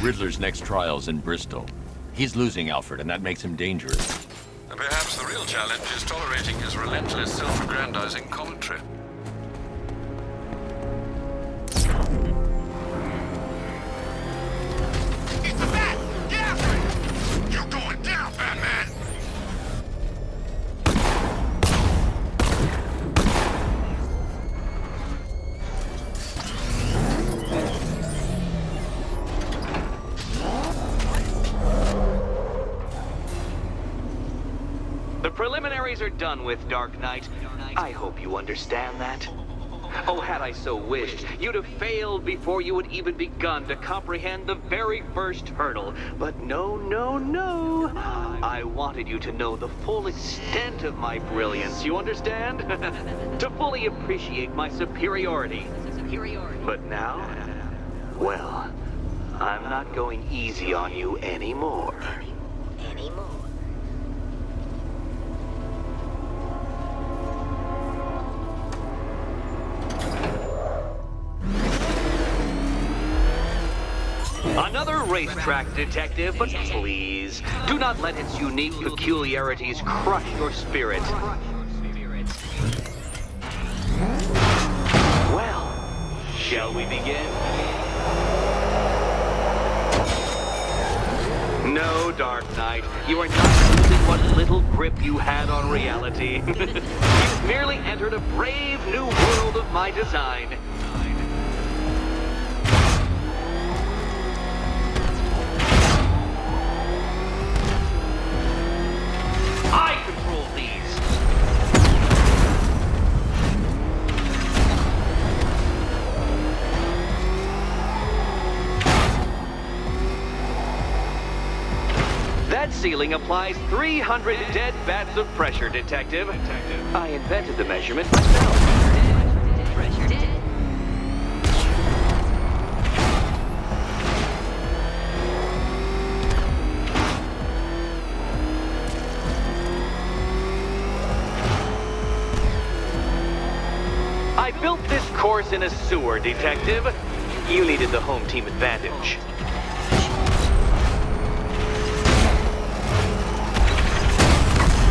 Riddler's next trial's in Bristol. He's losing Alfred, and that makes him dangerous. And perhaps the real challenge is tolerating his relentless self-aggrandizing commentary. It's the Bat! Get after it! You're going down, Batman! The preliminaries are done with, Dark Knight. I hope you understand that. Oh, had I so wished, you'd have failed before you had even begun to comprehend the very first hurdle. But no, no, no. I wanted you to know the full extent of my brilliance, you understand? To fully appreciate my superiority. But now, well, I'm not going easy on you anymore. Another racetrack, detective, but please, do not let its unique peculiarities crush your spirit. Well, shall we begin? No, Dark Knight, you are not losing what little grip you had on reality. You've merely entered a brave new world of my design. I control these. That ceiling applies 300 dead bats of pressure, Detective. I invented the measurement myself. I built this course in a sewer, Detective. You needed the home team advantage.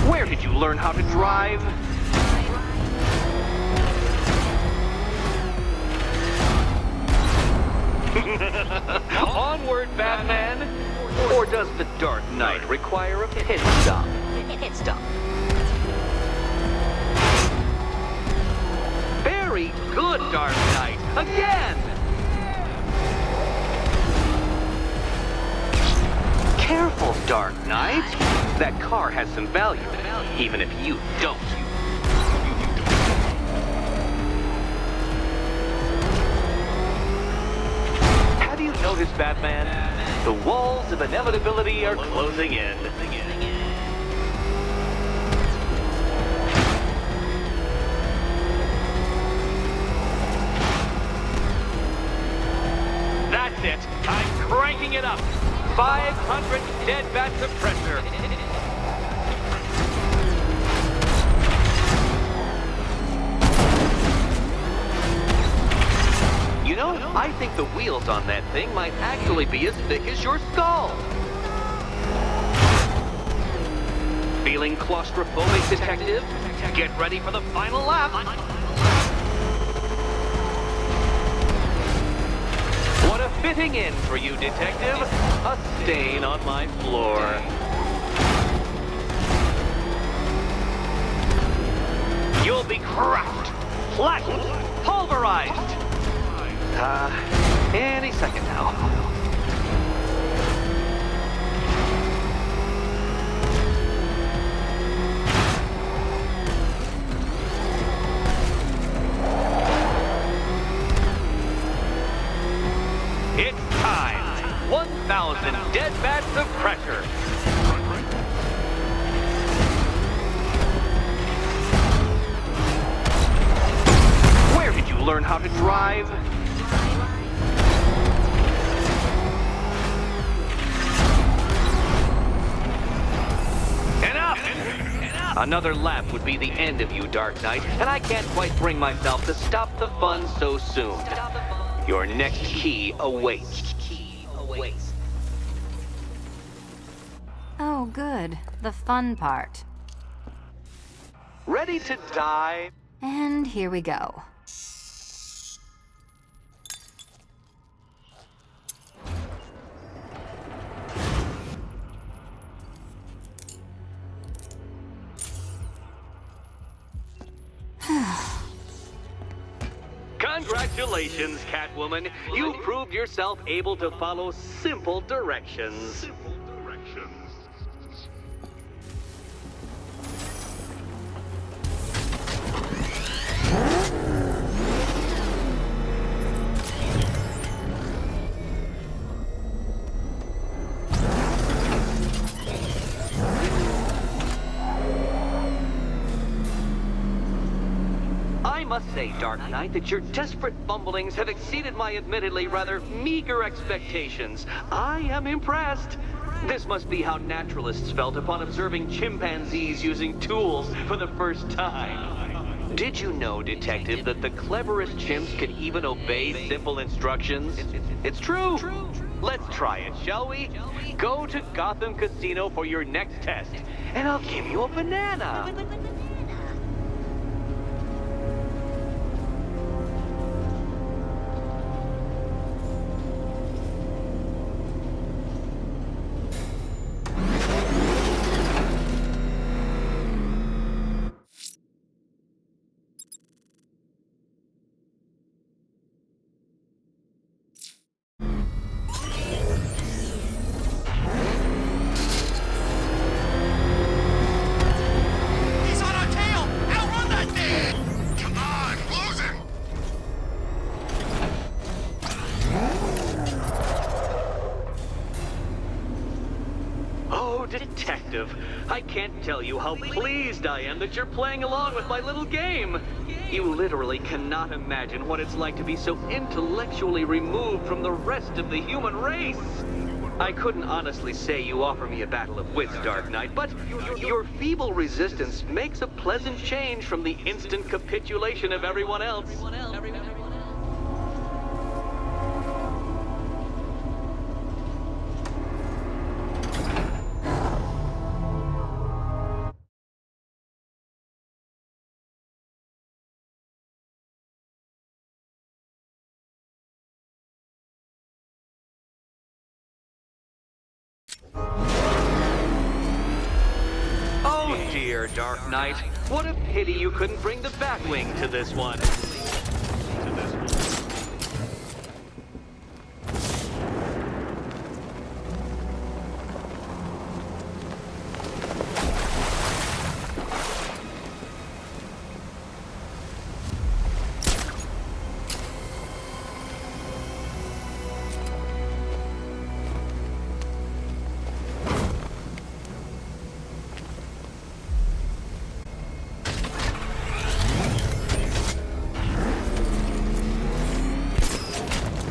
Where did you learn how to drive? Onward, Batman! Or does the Dark Knight require a pit stop? Very good, Dark Knight. Again! Careful, Dark Knight. That car has some value, even if you don't. Have you noticed, Batman? The walls of inevitability are closing in. That's it. I'm cranking it up. 500 dead bats of pressure. You know, I think the wheels on that thing might actually be as thick as your skull. Feeling claustrophobic, Detective? Get ready for the final lap. What a fitting end for you, Detective. A stain on my floor. You'll be crushed, flattened, pulverized. Any second now. It's time. 1,000 dead bats of pressure. Where did you learn how to drive? Enough! Another lap would be the end of you, Dark Knight, and I can't quite bring myself to stop the fun so soon. Your next key awaits. good. The fun part. Ready to die? And here we go. Congratulations, Catwoman. You proved yourself able to follow simple directions. I must say, Dark Knight, that your desperate fumblings have exceeded my admittedly rather meager expectations. I am impressed. This must be how naturalists felt upon observing chimpanzees using tools for the first time. Did you know, Detective, that the cleverest chimps can even obey simple instructions? It's true. Let's try it, shall we? Go to Gotham Casino for your next test, and I'll give you a banana. He's on our tail! Outrun that thing! Come on, close him! Oh, Detective, I can't tell you how pleased I am that you're playing along with my little game. You literally cannot imagine what it's like to be so intellectually removed from the rest of the human race. I couldn't honestly say you offer me a battle of wits, Dark Knight, but your feeble resistance makes a pleasant change from the instant capitulation of everyone else. Oh dear, Dark Knight. What a pity you couldn't bring the Batwing to this one.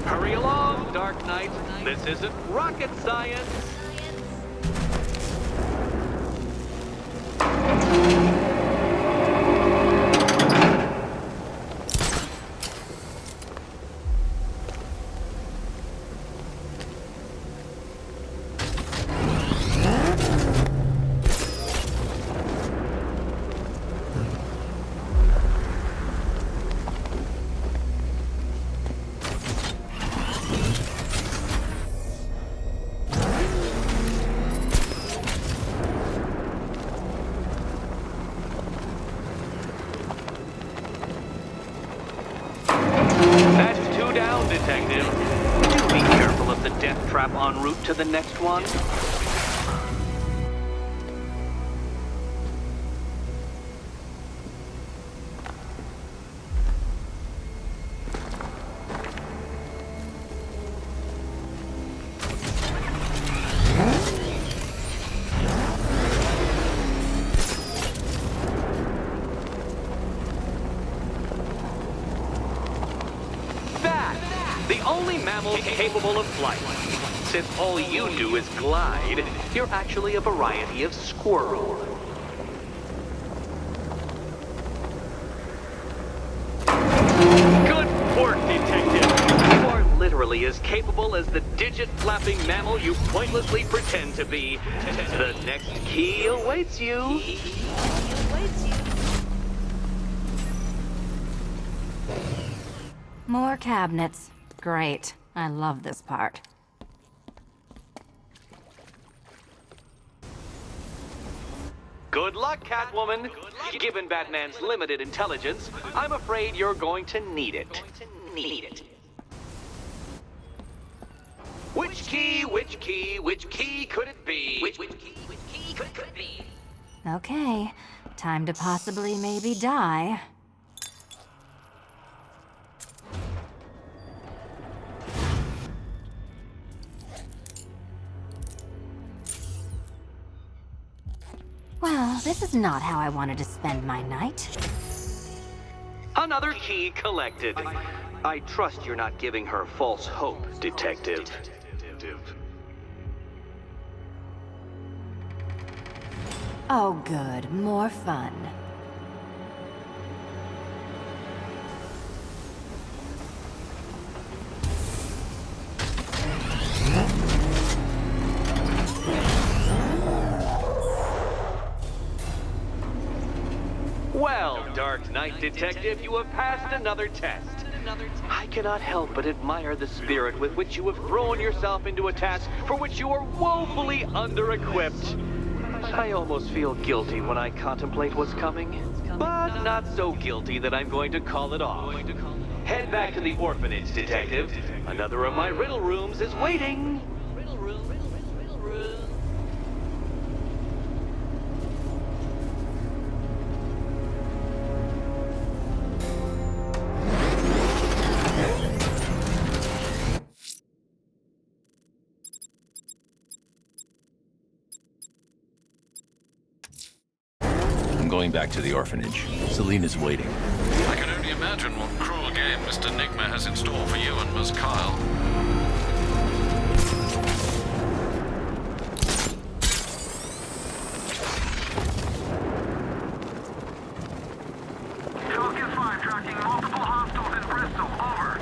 Hurry along, Dark Knight. This isn't rocket science. That's two down, Detective. Do be careful of the death trap en route to the next one. The only mammal capable of flight. Since all you do is glide, you're actually a variety of squirrel. Good work, Detective. You are literally as capable as the digit-flapping mammal you pointlessly pretend to be. The next key awaits you. More cabinets. Great. I love this part. Good luck, Catwoman. Given Batman's limited intelligence, I'm afraid you're going to need it. Which key could it be? Which key could it be? Okay. Time to possibly maybe die. Well, this is not how I wanted to spend my night. Another key collected. I trust you're not giving her false hope, Detective. Oh, good. More fun. Well, Dark Knight Detective, you have passed another test. I cannot help but admire the spirit with which you have thrown yourself into a task for which you are woefully under-equipped. I almost feel guilty when I contemplate what's coming, but not so guilty that I'm going to call it off. Head back to the orphanage, Detective. Another of my riddle rooms is waiting. I'm going back to the orphanage. Selena's waiting. I can only imagine what cruel game Mr. Nigma has in store for you and Ms. Kyle. Falcon 5 tracking multiple hostiles in Bristol. Over.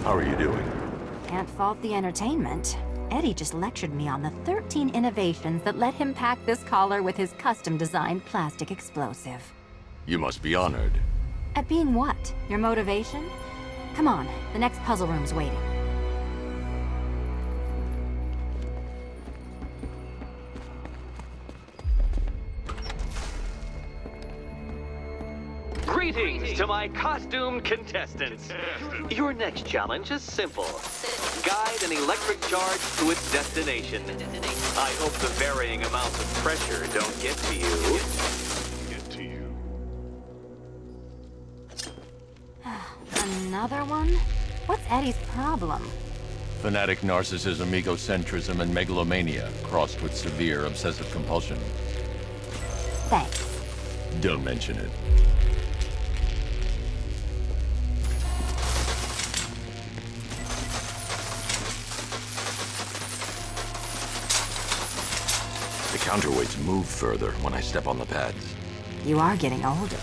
How are you doing? Can't fault the entertainment. Eddie just lectured me on the 13 innovations that let him pack this collar with his custom-designed plastic explosive. You must be honored. At being what? Your motivation? Come on, the next puzzle room's waiting. Greetings to my costumed contestants. Your next challenge is simple. Guide an electric charge to its destination. I hope the varying amounts of pressure don't get to you. Another one? What's Eddie's problem? Fanatic narcissism, egocentrism, and megalomania, crossed with severe obsessive compulsion. Thanks. Don't mention it. The counterweights move further when I step on the pads. You are getting older.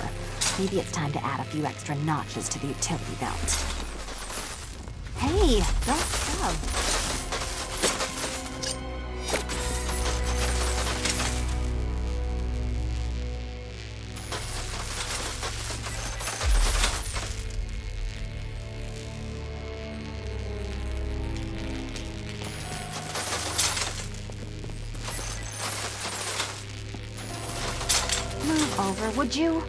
Maybe it's time to add a few extra notches to the utility belt. Hey, don't shove. Move over, would you?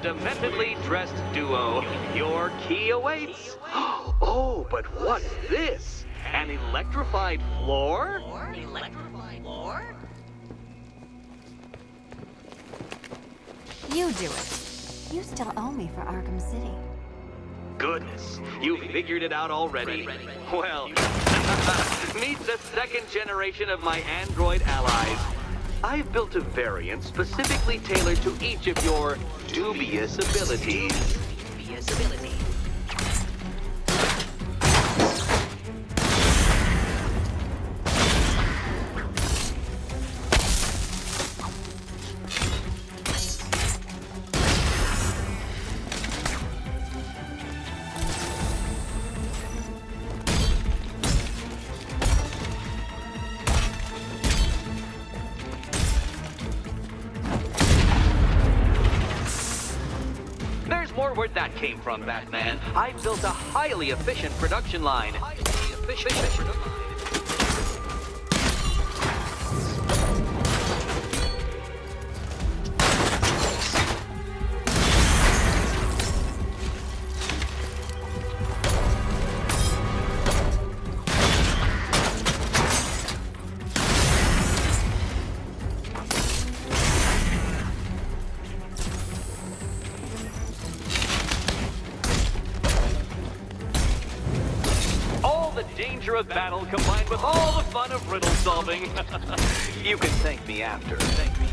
dementedly dressed duo. Your key awaits. Oh, but what's this? An electrified floor? You do it. You still owe me for Arkham City. Goodness, you figured it out already. Well, meet the second generation of my android allies. I've built a variant specifically tailored to each of your dubious abilities. More where that came from, Batman. I built a highly efficient production line. Danger of battle combined with all the fun of riddle solving. You can thank me after. Thank me.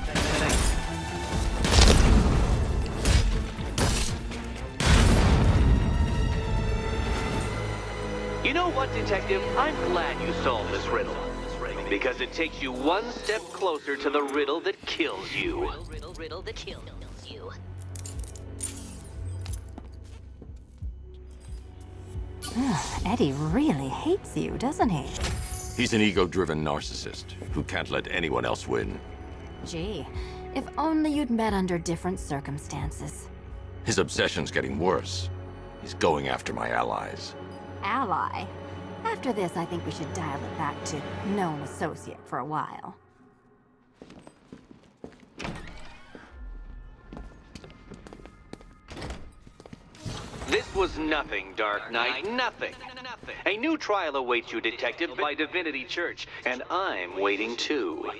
You know what, Detective? I'm glad you solved this riddle. Because it takes you one step closer to the riddle that kills you. Riddle that kills you. Eddie really hates you, doesn't he? He's an ego-driven narcissist who can't let anyone else win. Gee, if only you'd met under different circumstances. His obsession's getting worse. He's going after my allies. Ally? After this, I think we should dial it back to known associate for a while. This was nothing, Dark Knight. Nothing. A new trial awaits you, Detective, by Divinity Church, and I'm waiting too.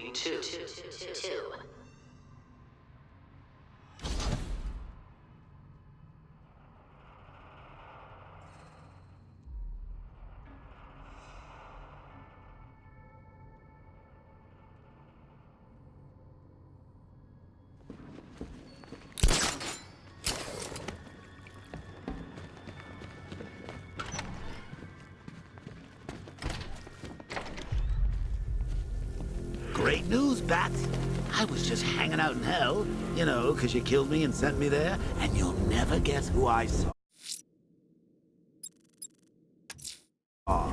Great news, Bats. I was just hanging out in hell, you know, because you killed me and sent me there, and you'll never guess who I saw.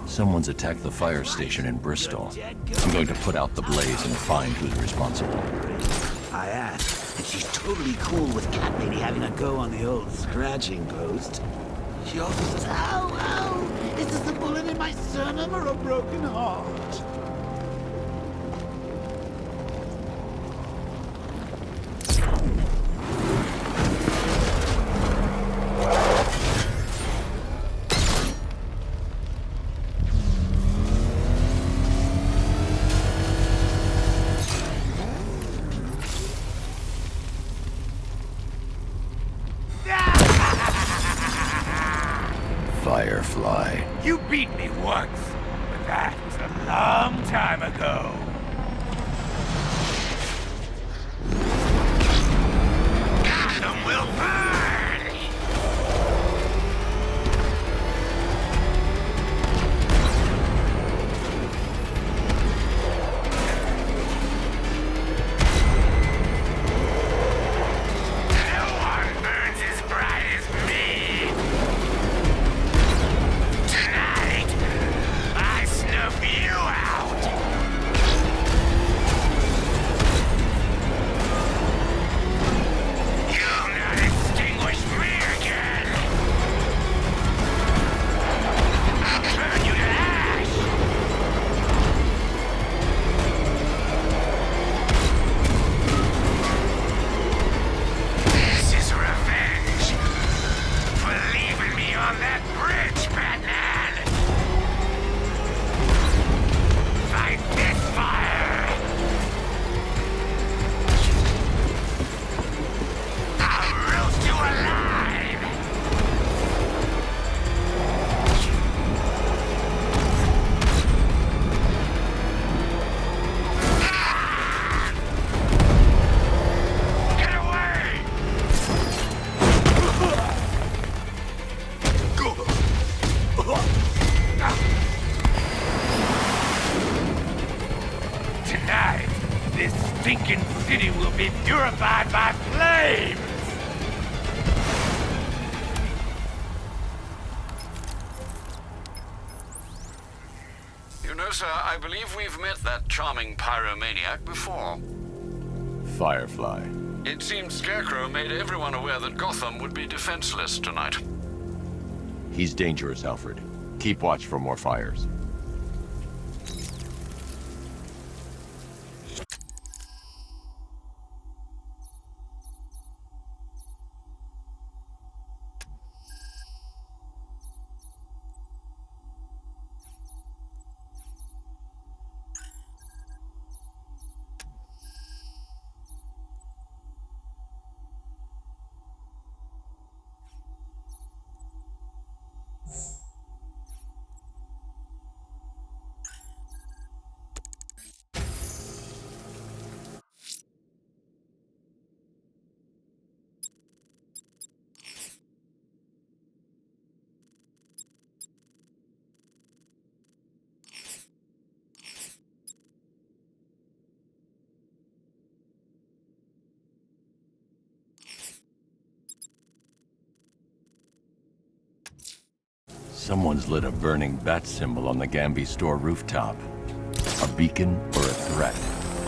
Someone's attacked the fire station in Bristol. I'm going to put out the blaze and find who's responsible. I asked, and she's totally cool with Cat Lady having a go on the old scratching post. She also says, ow, ow, is this a bullet in my sternum or a broken heart? Firefly. You beat me once, but that was a long time ago. Gotham will burn! No one burns as bright as me! Tonight, I snuff you out! stinking city will be purified by flames! You know, sir, I believe we've met that charming pyromaniac before. Firefly. It seems Scarecrow made everyone aware that Gotham would be defenseless tonight. He's dangerous, Alfred. Keep watch for more fires. Someone's lit a burning bat symbol on the Gamby store rooftop. A beacon or a threat?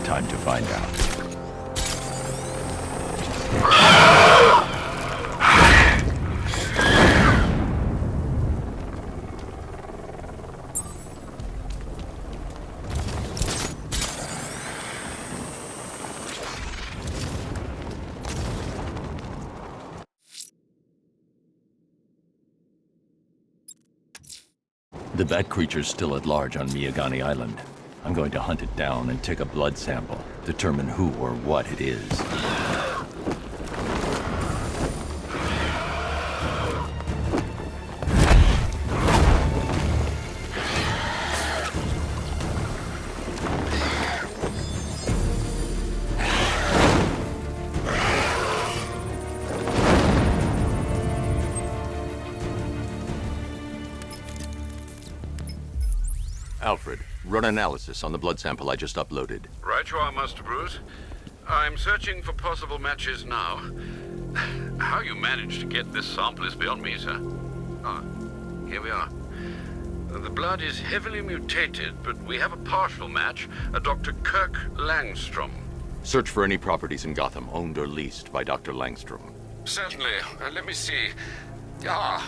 Time to find out. The bat creature's still at large on Miyagani Island. I'm going to hunt it down and take a blood sample, determine who or what it is. Alfred, run analysis on the blood sample I just uploaded. Right you are, Master Bruce. I'm searching for possible matches now. How you managed to get this sample is beyond me, sir. Ah, here we are. The blood is heavily mutated, but we have a partial match, a Dr. Kirk Langstrom. Search for any properties in Gotham owned or leased by Dr. Langstrom. Certainly. Let me see. Ah,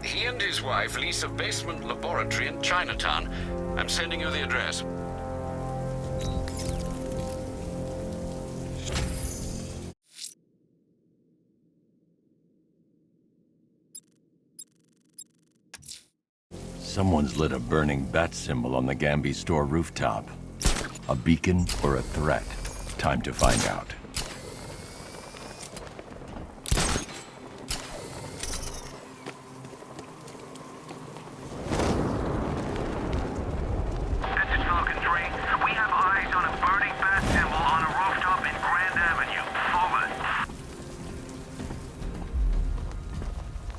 he and his wife lease a basement laboratory in Chinatown. I'm sending you the address. Someone's lit a burning bat symbol on the Gamby store rooftop. A beacon or a threat? Time to find out.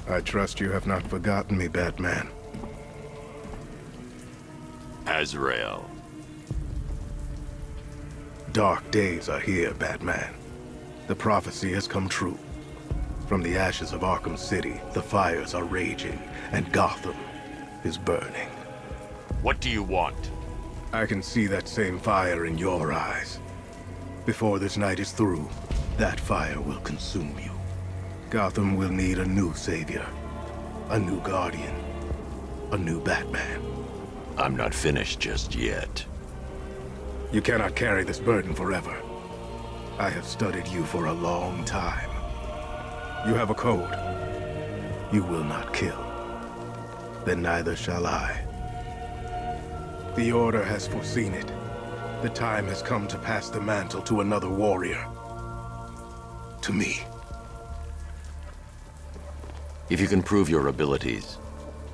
I trust you have not forgotten me, Batman. Azrael. Dark days are here, Batman. The prophecy has come true. From the ashes of Arkham City, the fires are raging, and Gotham is burning. What do you want? I can see that same fire in your eyes. Before this night is through, that fire will consume you. Gotham will need a new savior, a new guardian, a new Batman. I'm not finished just yet. You cannot carry this burden forever. I have studied you for a long time. You have a code. You will not kill. Then neither shall I. The Order has foreseen it. The time has come to pass the mantle to another warrior. To me. If you can prove your abilities,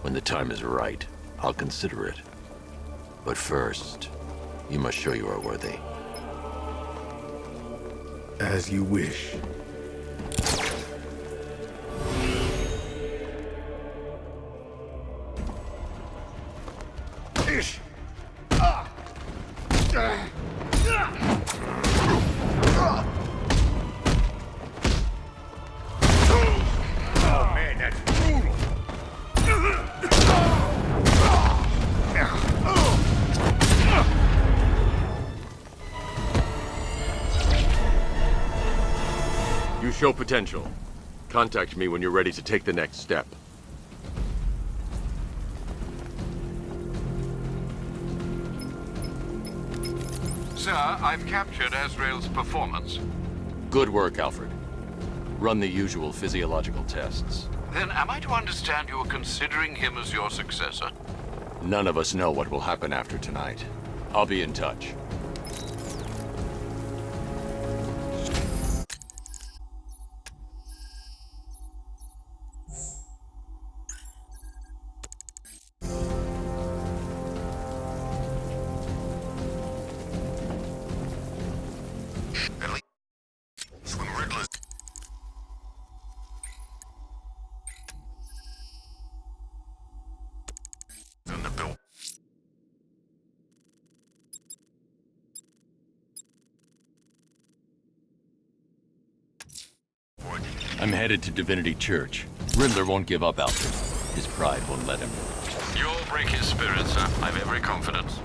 when the time is right, I'll consider it. But first, you must show you are worthy. As you wish. Oh man, that's brutal. You show potential. Contact me when you're ready to take the next step. Sir, I've captured Azrael's performance. Good work, Alfred. Run the usual physiological tests. Then am I to understand you are considering him as your successor? None of us know what will happen after tonight. I'll be in touch. At least when Riddler's in the bill. I'm headed to Divinity Church. Riddler won't give up, Alfred. His pride won't let him. You'll break his spirit, sir. I've every confidence.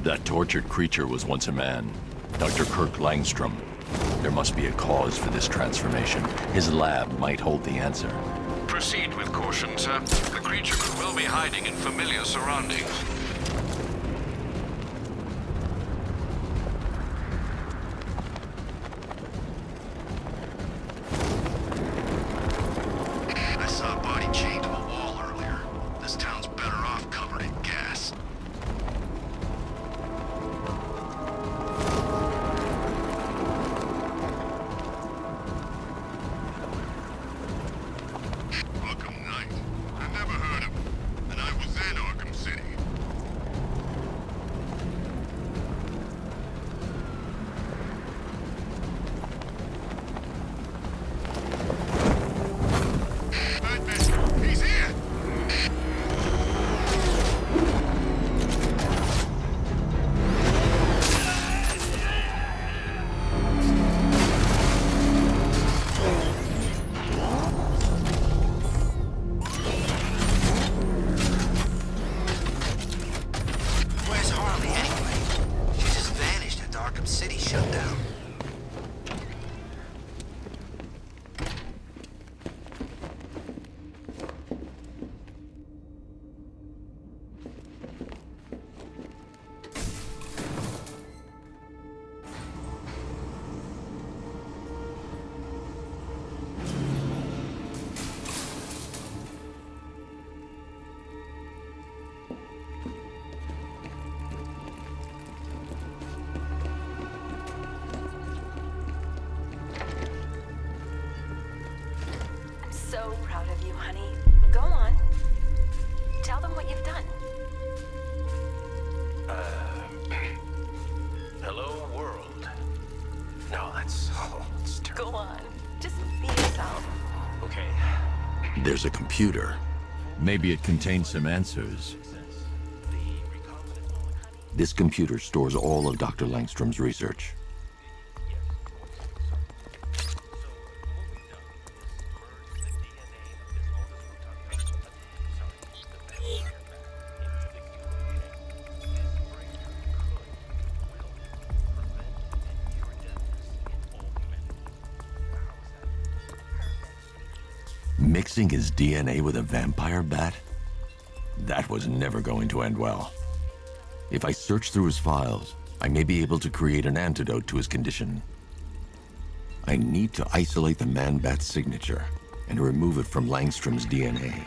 That tortured creature was once a man. Dr. Kirk Langstrom. There must be a cause for this transformation. His lab might hold the answer. Proceed with caution, sir. The creature could well be hiding in familiar surroundings. I saw a body chained to a wall earlier. This town's better off covered in gas. Arkham Knight. I never heard of him, and I was in Arkham City. Batman, he's here! Where's Harley anyway? She just vanished after Arkham City shut down. I'm so proud of you, honey. Go on. Tell them what you've done. Hello, world. No, that's terrible. Go on. Just be yourself. Okay. There's a computer. Maybe it contains some answers. This computer stores all of Dr. Langstrom's research. Mixing his DNA with a vampire bat? That was never going to end well. If I search through his files, I may be able to create an antidote to his condition. I need to isolate the man-bat's signature and remove it from Langstrom's DNA.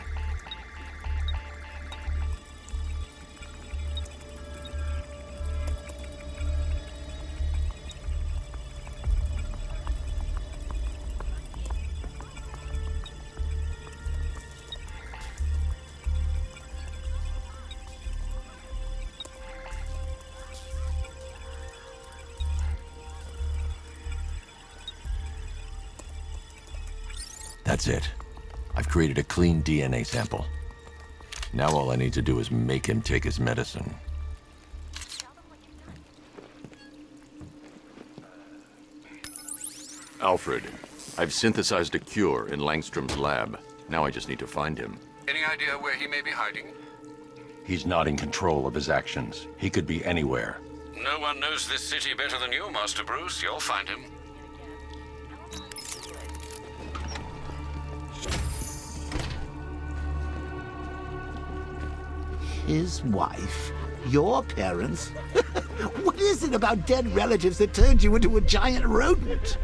That's it. I've created a clean DNA sample. Now all I need to do is make him take his medicine. Alfred, I've synthesized a cure in Langstrom's lab. Now I just need to find him. Any idea where he may be hiding? He's not in control of his actions. He could be anywhere. No one knows this city better than you, Master Bruce. You'll find him. His wife? Your parents? What is it about dead relatives that turned you into a giant rodent?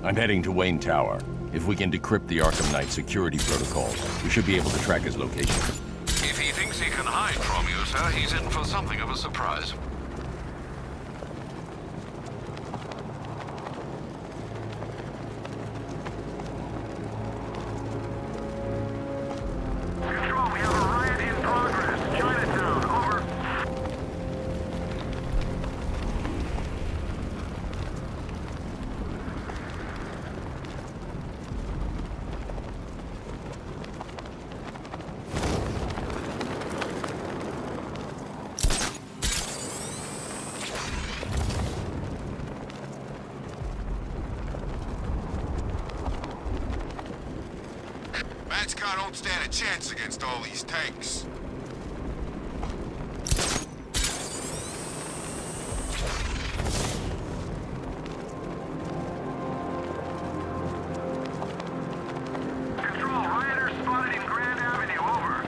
I'm heading to Wayne Tower. If we can decrypt the Arkham Knight security protocols, we should be able to track his location. If he thinks he can hide from you, sir, he's in for something of a surprise. Control, we have a riot in progress. Chinatown, over. Car don't stand a chance against all these tanks. Control, rioters spotted in Grand Avenue, over.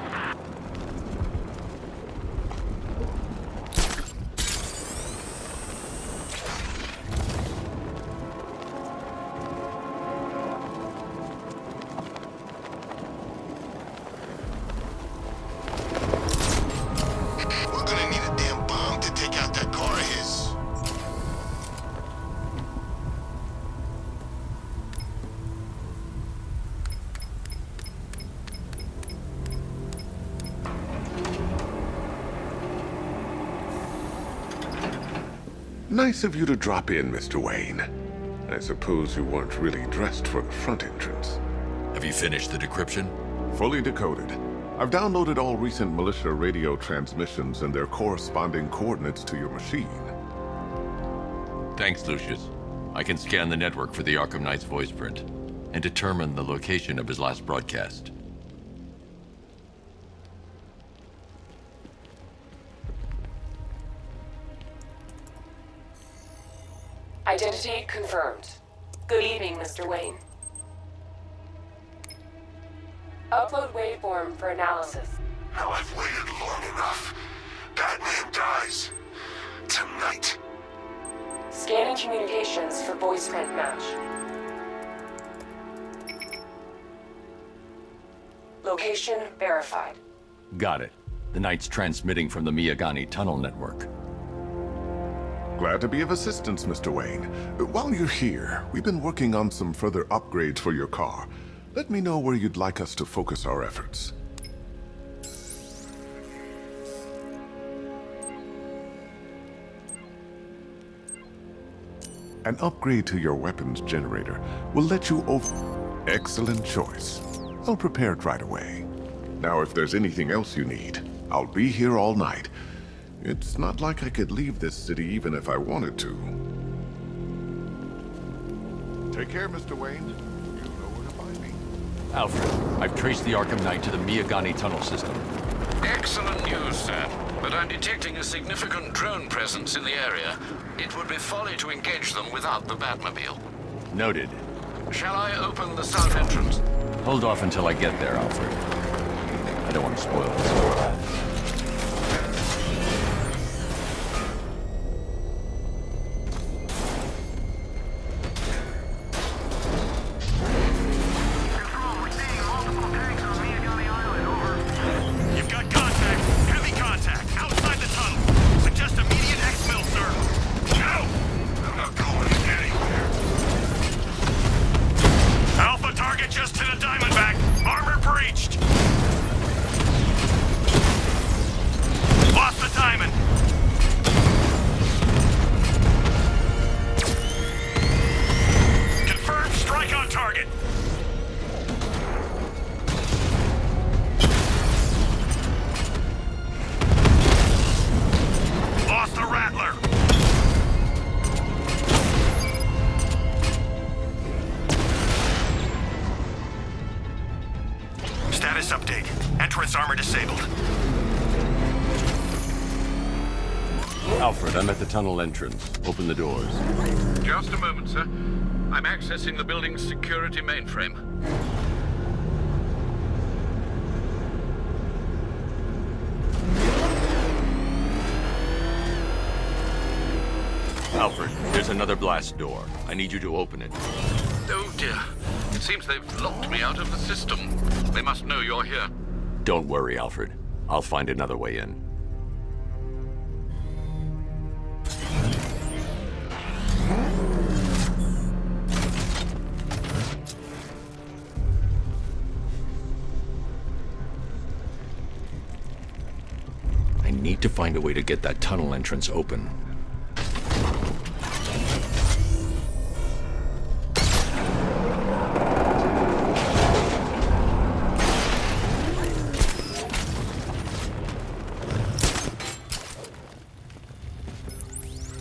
Nice of you to drop in, Mr. Wayne. I suppose you weren't really dressed for the front entrance. Have you finished the decryption? Fully decoded. I've downloaded all recent militia radio transmissions and their corresponding coordinates to your machine. Thanks, Lucius. I can scan the network for the Arkham Knight's voice print and determine the location of his last broadcast. Identity confirmed. Good evening, Mr. Wayne. Upload waveform for analysis. Now I've waited long enough. Batman dies. Tonight. Scanning communications for voice print match. Location verified. Got it. The Knight's transmitting from the Miyagani tunnel network. Glad to be of assistance, Mr. Wayne. While you're here, we've been working on some further upgrades for your car. Let me know where you'd like us to focus our efforts. An upgrade to your weapons generator will let you Excellent choice. I'll prepare it right away. Now, if there's anything else you need, I'll be here all night. It's not like I could leave this city even if I wanted to. Take care, Mr. Wayne. You know where to find me. Alfred, I've traced the Arkham Knight to the Miyagani tunnel system. Excellent news, sir. But I'm detecting a significant drone presence in the area. It would be folly to engage them without the Batmobile. Noted. Shall I open the south entrance? Hold off until I get there, Alfred. I don't want to spoil this. Status update. Entrance armor disabled. Alfred, I'm at the tunnel entrance. Open the doors. Just a moment, sir. I'm accessing the building's security mainframe. Alfred, there's another blast door. I need you to open it. Oh dear. It seems they've locked me out of the system. They must know you're here. Don't worry, Alfred. I'll find another way in. I need to find a way to get that tunnel entrance open.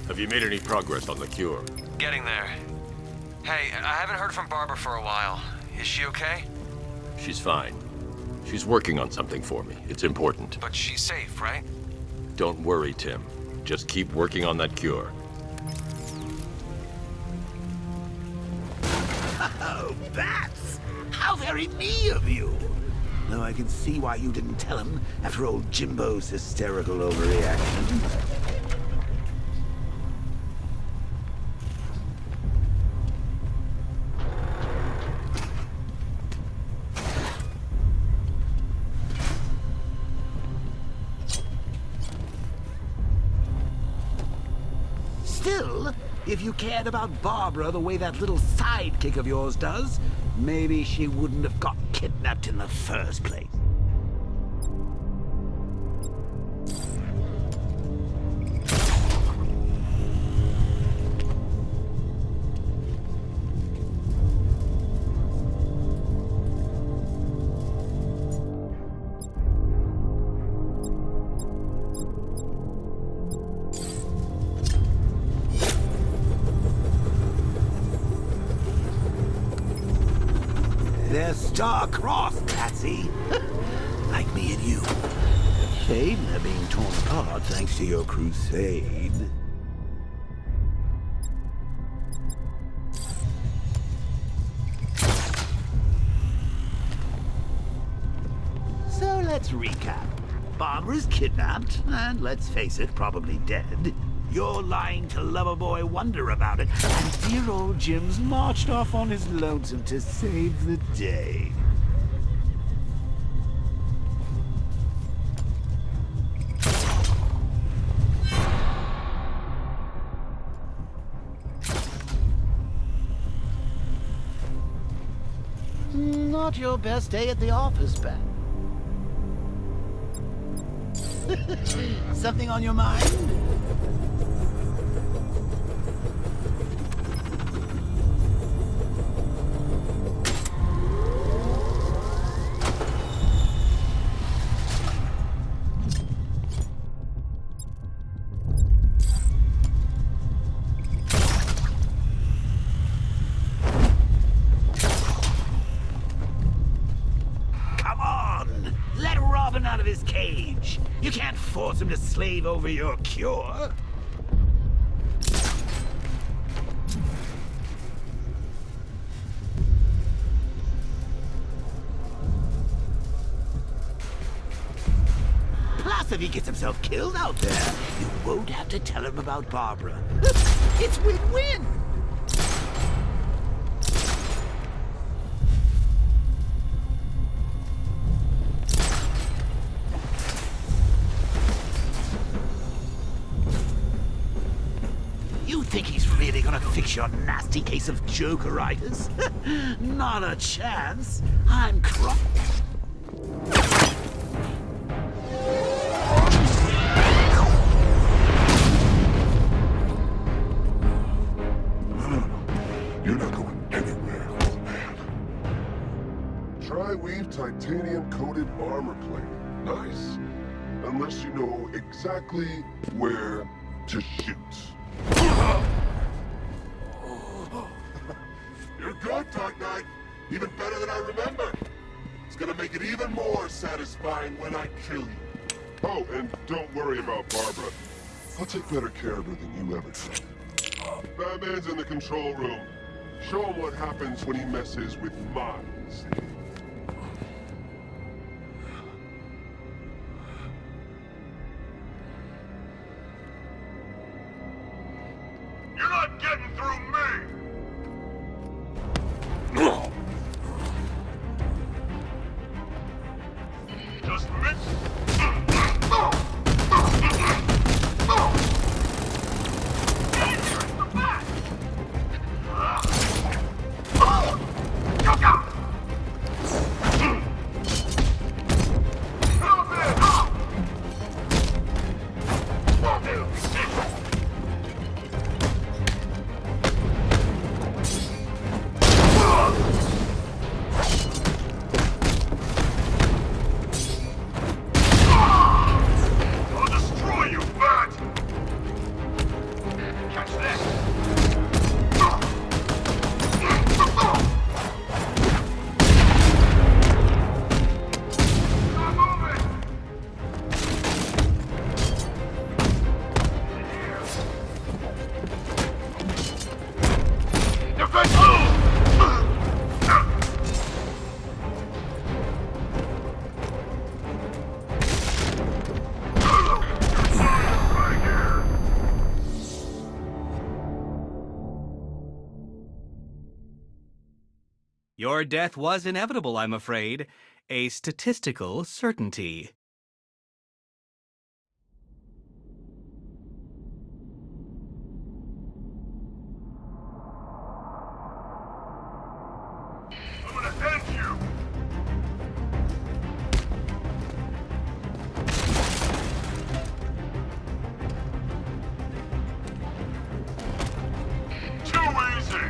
Have you made any progress on the cure? Getting there. Hey, I haven't heard from Barbara for a while. Is she okay? She's fine. She's working on something for me. It's important. But she's safe, right? Don't worry, Tim. Just keep working on that cure. Oh, Bats! How very me of you! Though I can see why you didn't tell him after old Jimbo's hysterical overreaction. Still, if you cared about Barbara the way that little sidekick of yours does, maybe she wouldn't have got kidnapped in the first place. They're star-crossed, Patsy. Like me and you. Shame they're being torn apart thanks to your crusade. So let's recap. Barbara's kidnapped, and let's face it, probably dead. You're lying to Loverboy Wonder about it, and dear old Jim's marched off on his lonesome to save the day. Not your best day at the office, Ben. Something on your mind? Out of his cage. You can't force him to slave over your cure. Plus, if he gets himself killed out there, you won't have to tell him about Barbara. It's win-win. Think he's really gonna fix your nasty case of Jokeritis? Not a chance. I'm You're not going anywhere, old man. Tri-weave titanium-coated armor plate. Nice. Unless you know exactly where to shoot. You're good, Dark Knight. Even better than I remember. It's gonna make it even more satisfying when I kill you. Oh, and don't worry about Barbara. I'll take better care of her than you ever did. Batman's in the control room. Show him what happens when he messes with minds. You're not getting through me! Just miss. Your death was inevitable, I'm afraid. A statistical certainty. I'm gonna end you! Too easy!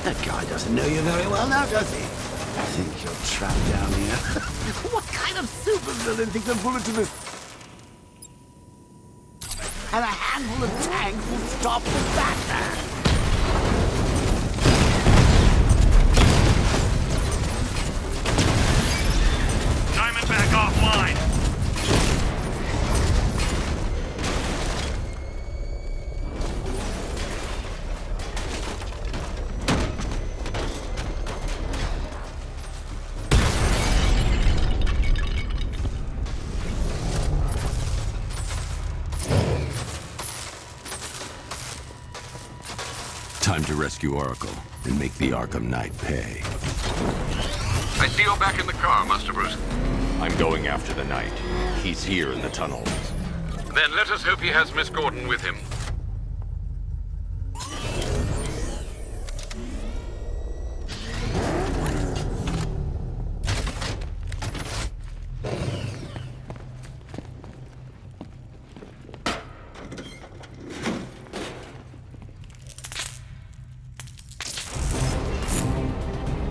That guy doesn't know you very well now, does he? I think you're trapped down here. What kind of supervillain thinks a bullet to the... and a handful of tanks will stop the Batman? Time to rescue Oracle and make the Arkham Knight pay. I see you're back in the car, Master Bruce. I'm going after the Knight. He's here in the tunnel. Then let us hope he has Miss Gordon with him.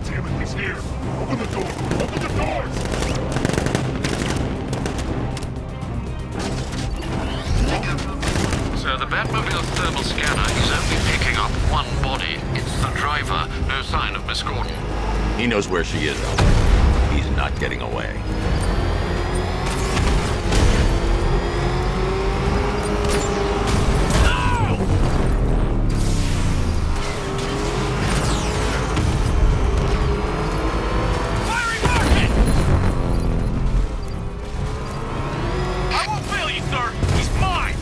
Damn it, he's here! Open the door! Open the doors! Sir, the Batmobile's thermal scanner is only picking up one body. It's the driver. No sign of Miss Gordon. He knows where she is, Alfred. He's not getting away. I won't fail you, sir! He's mine!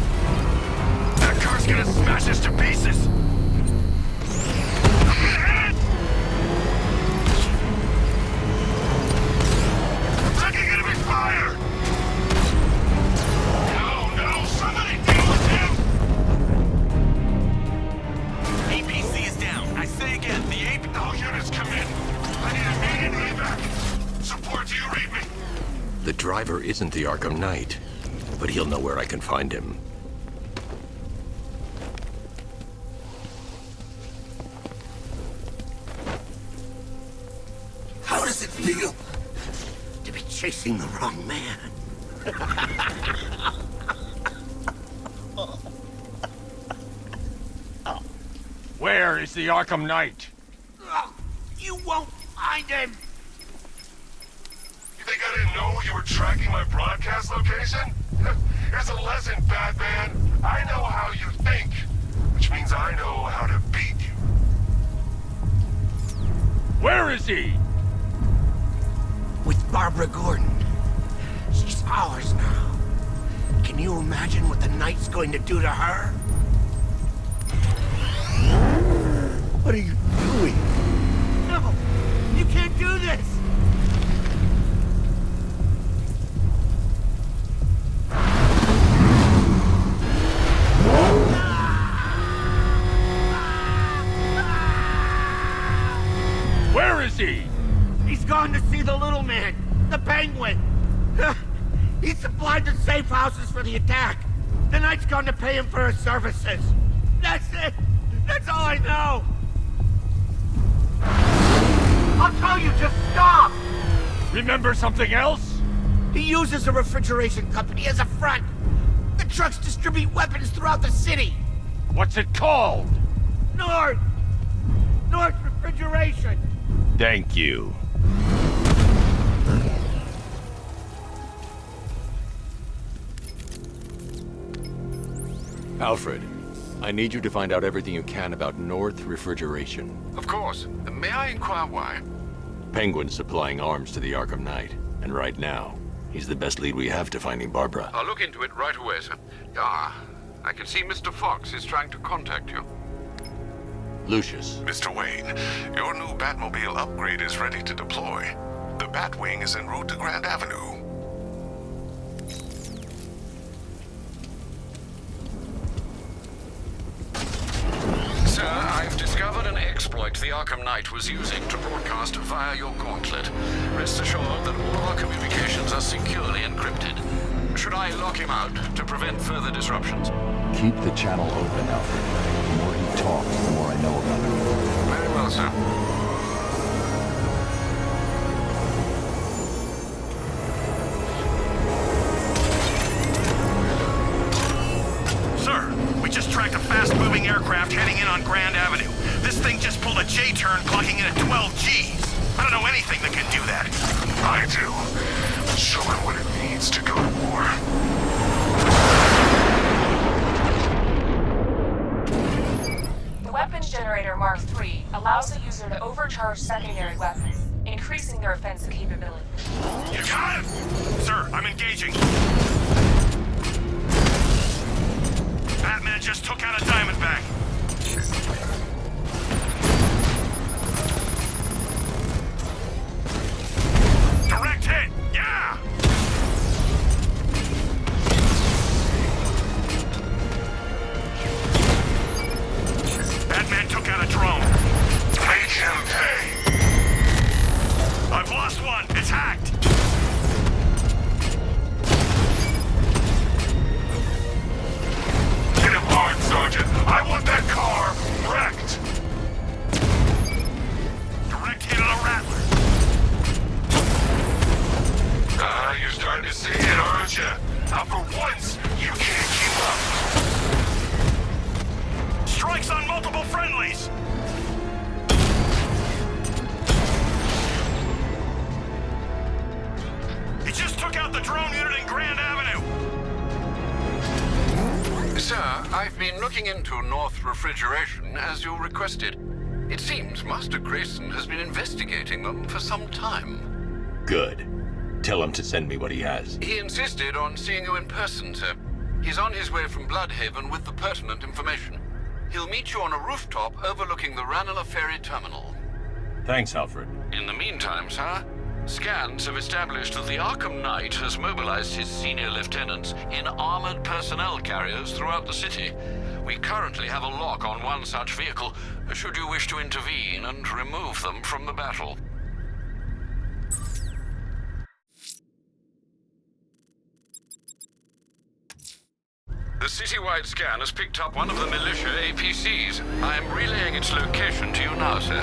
That car's gonna smash us to pieces! Taking enemy fire! No, no! Somebody deal with him! APC is down. I say again, the AP... All units come in. I need immediate evac. Support, do you read me? The driver isn't the Arkham Knight, but he'll know where I can find him. How does it feel to be chasing the wrong man? Where is the Arkham Knight? You won't find him! You think I didn't know you were tracking my broadcast location? Here's a lesson, Batman. I know how you think, which means I know how to beat you. Where is he? With Barbara Gordon. She's ours now. Can you imagine what the Knight's going to do to her? What are you doing? No! You can't do this! Where is he? He's gone to see the little man, the Penguin. He supplied the safe houses for the attack. The Knight's gone to pay him for his services. That's it. That's all I know. I'll tell you, just stop. Remember something else? He uses a refrigeration company as a front. The trucks distribute weapons throughout the city. What's it called? North Refrigeration. Thank you. Alfred, I need you to find out everything you can about North Refrigeration. Of course. May I inquire why? Penguin's supplying arms to the Arkham Knight, and right now, he's the best lead we have to finding Barbara. I'll look into it right away, sir. Ah, I can see Mr. Fox is trying to contact you. Lucius. Mr. Wayne, your new Batmobile upgrade is ready to deploy. The Batwing is en route to Grand Avenue. Sir, I've discovered an exploit the Arkham Knight was using to broadcast via your gauntlet. Rest assured that all of our communications are securely encrypted. Should I lock him out to prevent further disruptions? Keep the channel open, Alfred. The more he talks, the more I know about him. Very well, sir. Sir, we just tracked a fast-moving aircraft heading in on Grand Avenue. This thing just pulled a J-turn, clocking in at 12 Gs. I don't know anything that can do that. I do. Show it what it needs to go to war. The weapons generator Mark III allows the user to overcharge secondary weapons, increasing their offensive capability. You got it! Sir, I'm engaging. Batman just took out a Diamondback. a drone unit in Grand Avenue! Sir, I've been looking into North Refrigeration as you requested. It seems Master Grayson has been investigating them for some time. Good. Tell him to send me what he has. He insisted on seeing you in person, sir. He's on his way from Bloodhaven with the pertinent information. He'll meet you on a rooftop overlooking the Ranelagh Ferry Terminal. Thanks, Alfred. In the meantime, sir, scans have established that the Arkham Knight has mobilized his senior lieutenants in armored personnel carriers throughout the city. We currently have a lock on one such vehicle, should you wish to intervene and remove them from the battle. The citywide scan has picked up one of the militia APCs. I am relaying its location to you now, sir.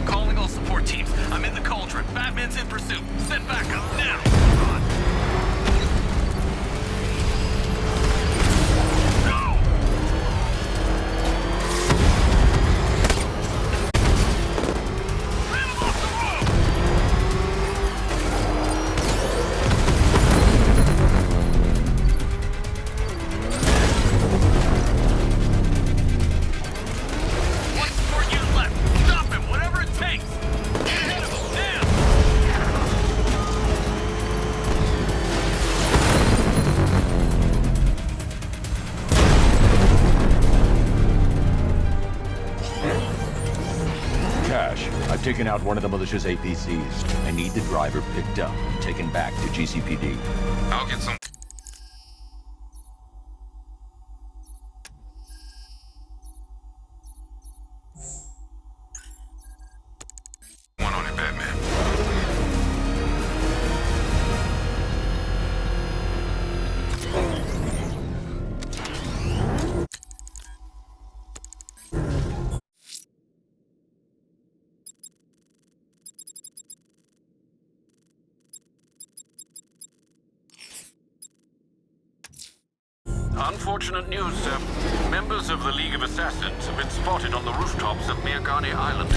Calling all support teams. I'm in the cauldron. Batman's in pursuit. Send backup now! I've taken out one of the militia's APCs. I need the driver picked up and taken back to GCPD. I'll get some... One on it, Batman. Unfortunate news, sir. Members of the League of Assassins have been spotted on the rooftops of Mirgani Island.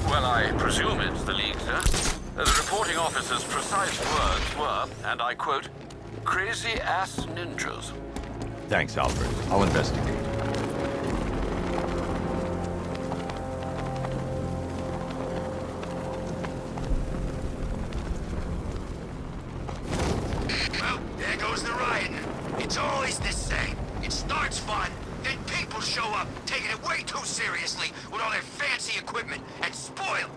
Well, I presume it's the League, sir. The reporting officer's precise words were, and I quote, "crazy-ass ninjas." Thanks, Alfred. I'll investigate. Well, there goes the rioting. It's always the same. It starts fun, then people show up, taking it way too seriously with all their fancy equipment, and spoil.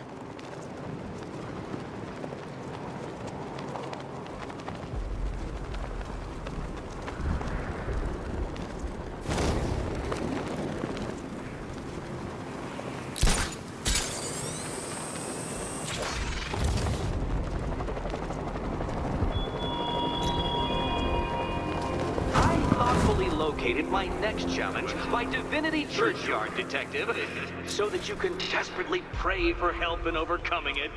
Located my next challenge, my Divinity Churchyard detective, so that you can desperately pray for help in overcoming it.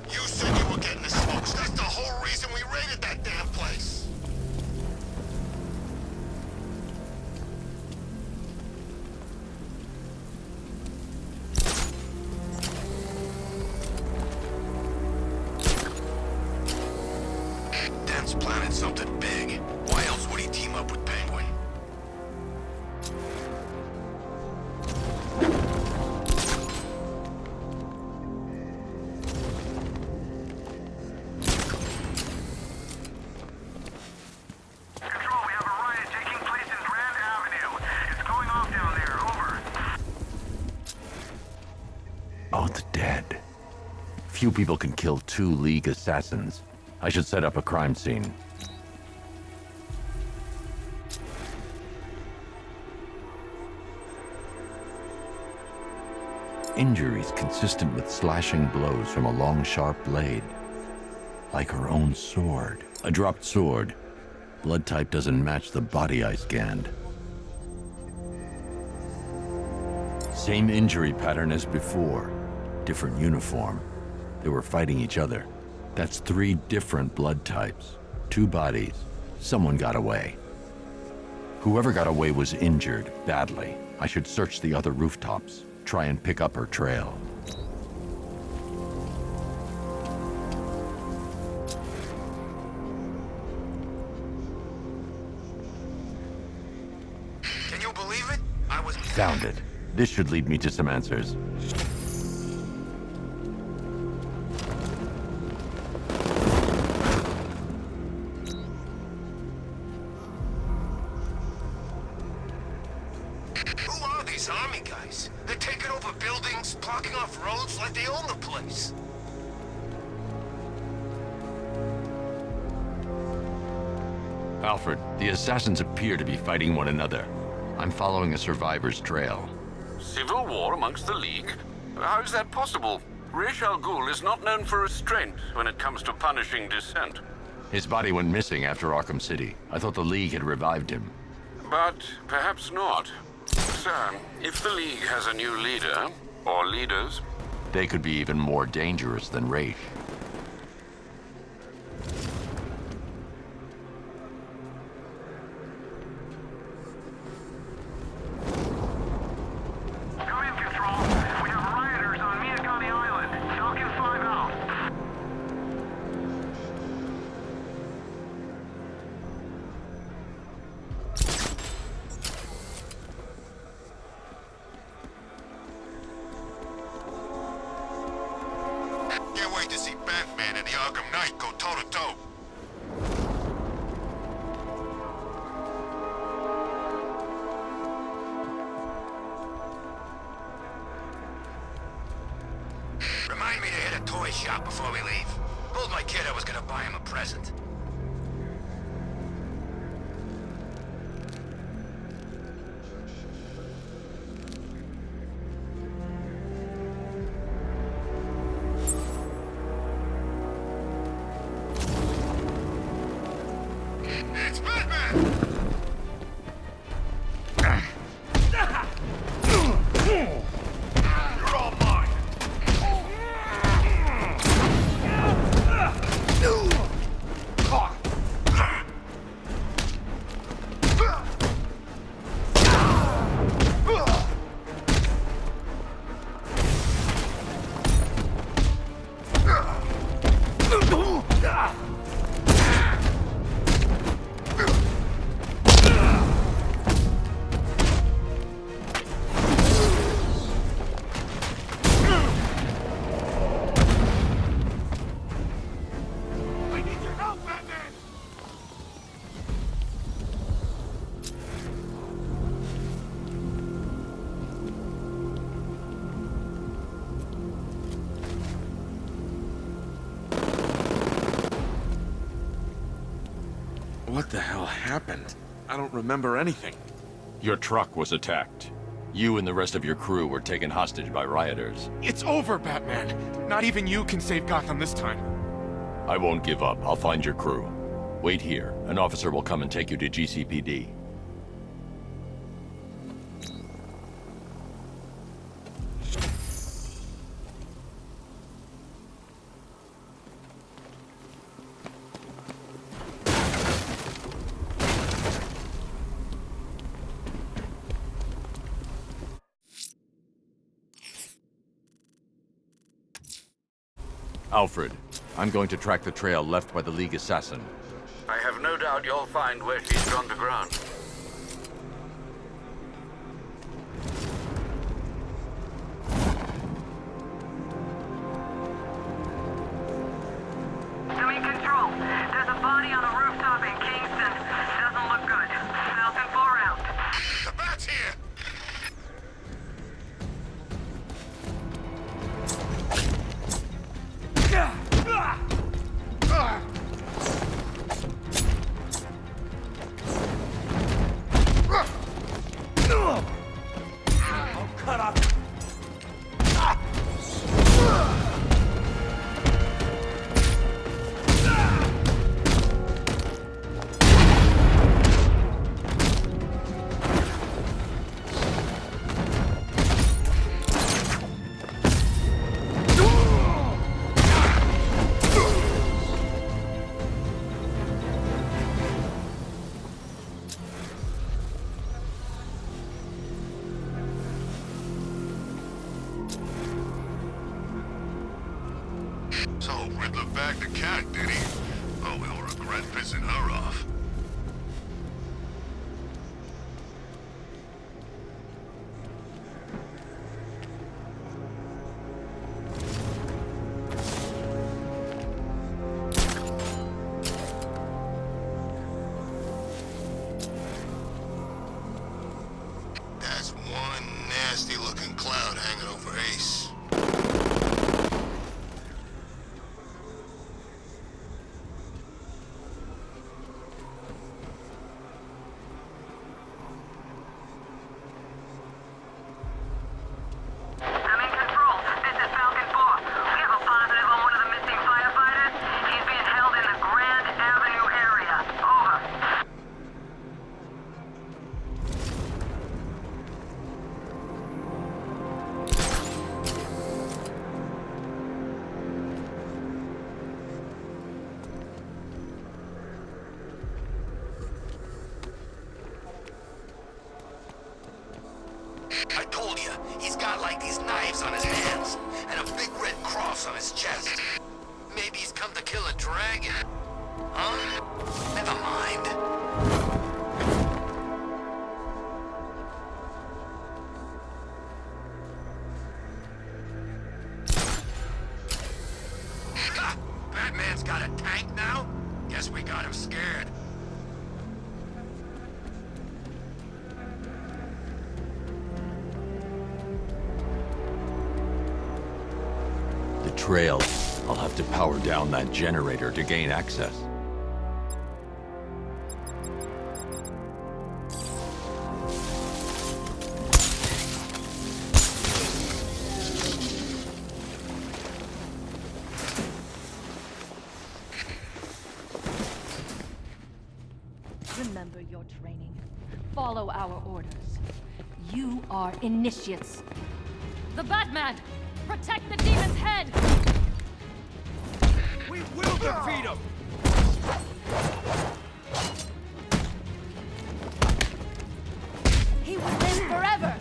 You said you were getting the smokes. That's the whole reason we raided that damn place. Dent's planning something big. Why else would he team up with Penguin? Oh, the dead. Few people can kill 2 League assassins. I should set up a crime scene. injuries consistent with slashing blows from a long, sharp blade. Like her own sword. A dropped sword. Blood type doesn't match the body I scanned. Same injury pattern as before. Different uniform. They were fighting each other. That's 3 different blood types. 2 bodies. Someone got away. Whoever got away was injured, badly. I should search the other rooftops. Try and pick up her trail. Can you believe it? I was... Found it. This should lead me to some answers. Who are these army guys? They're taking over buildings, blocking off roads like they own the place. Alfred, the assassins appear to be fighting one another. I'm following a survivor's trail. Civil war amongst the League? How is that possible? Ra's al Ghul is not known for restraint when it comes to punishing dissent. His body went missing after Arkham City. I thought the League had revived him. But perhaps not. Sir, if the League has a new leader, or leaders... They could be even more dangerous than Ra's. Can't wait to see Batman and the Arkham Knight go toe-to-toe. Remind me to hit a toy shop before we leave. Told my kid I was gonna buy him a present. It's Batman! You're all mine! I need your help, Batman! What the hell happened? I don't remember anything. Your truck was attacked. You and the rest of your crew were taken hostage by rioters. It's over, Batman. Not even you can save Gotham this time. I won't give up. I'll find your crew. Wait here. An officer will come and take you to GCPD. Alfred, I'm going to track the trail left by the League assassin. I have no doubt you'll find where she's gone to ground. Doing control. There's a body on a rooftop in Kingston. Doesn't look good. Falcon 4 out. The Bat's here! So, Riddler bagged the cat, did he? Oh, he'll regret pissing her off. That's one nasty-looking cloud hanging over Ace. I'm in control. This is Falcon 4. We have a positive on one of the missing firefighters. He's being held in the Grand Avenue area. Over. I told you, he's got like these knives on his hands, and a big red cross on his chest. Maybe he's come to kill a dragon. Huh? Never mind. Ha! Batman's got a tank now? Guess we got him scared. The trail. I'll have to power down that generator to gain access. Remember your training. Follow our orders. You are initiates. The Batman! Protect the demon's head! We will defeat him! He will live forever!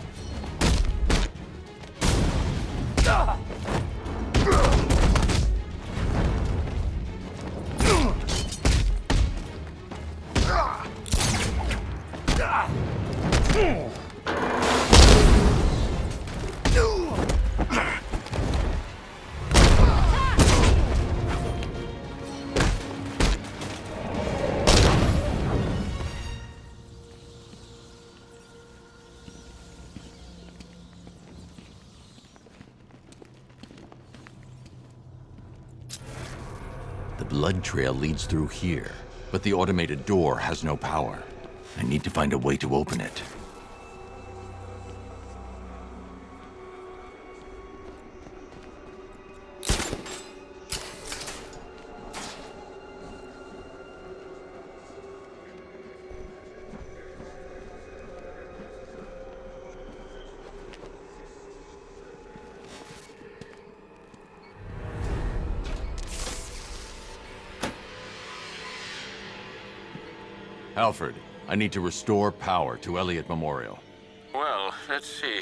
The blood trail leads through here, but the automated door has no power. I need to find a way to open it. Alfred, I need to restore power to Elliott Memorial. Well, let's see.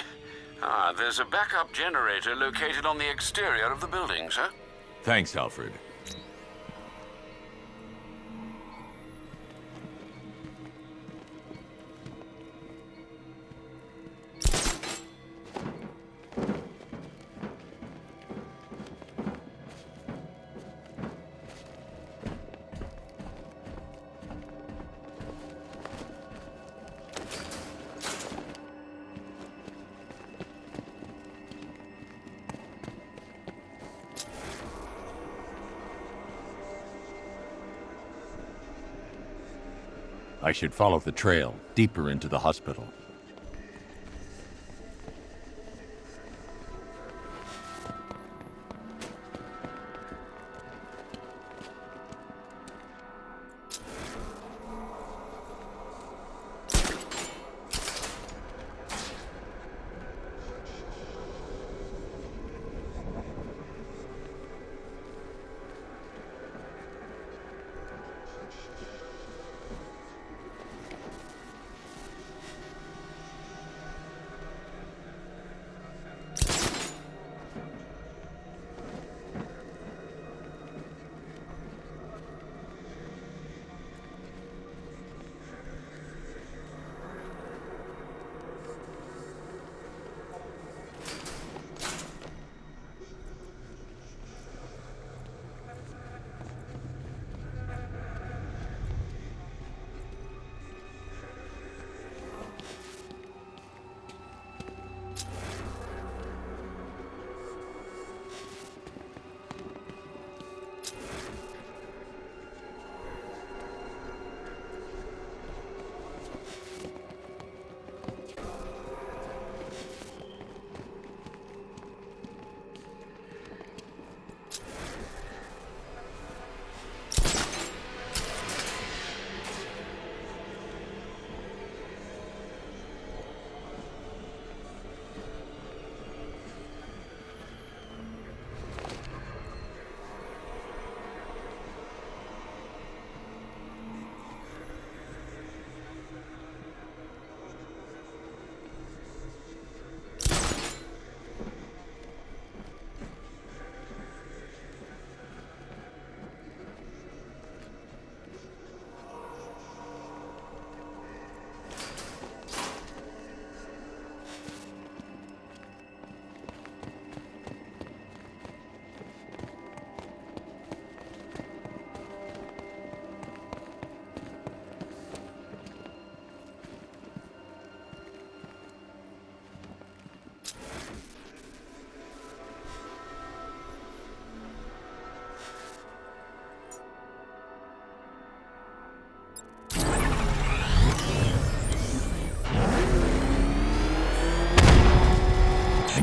There's a backup generator located on the exterior of the building, sir. Thanks, Alfred. I should follow the trail deeper into the hospital.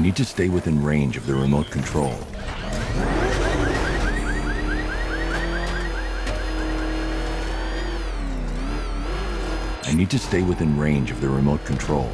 need to stay within range of the remote control. I need to stay within range of the remote control.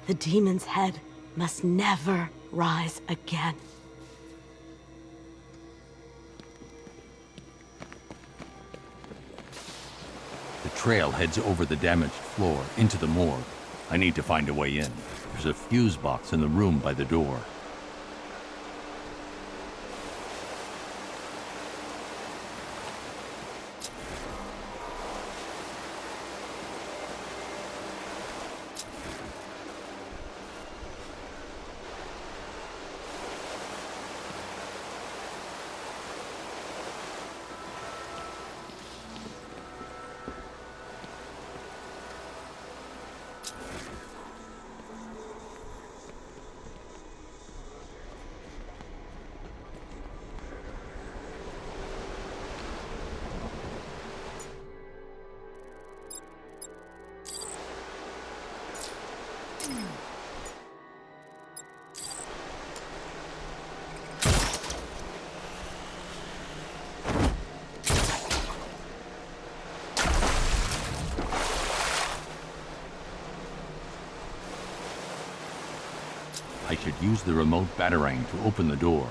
The demon's head must never rise again. The trail heads over the damaged floor into the morgue. I need to find a way in. There's a fuse box in the room by the door. I should use the remote batarang to open the door.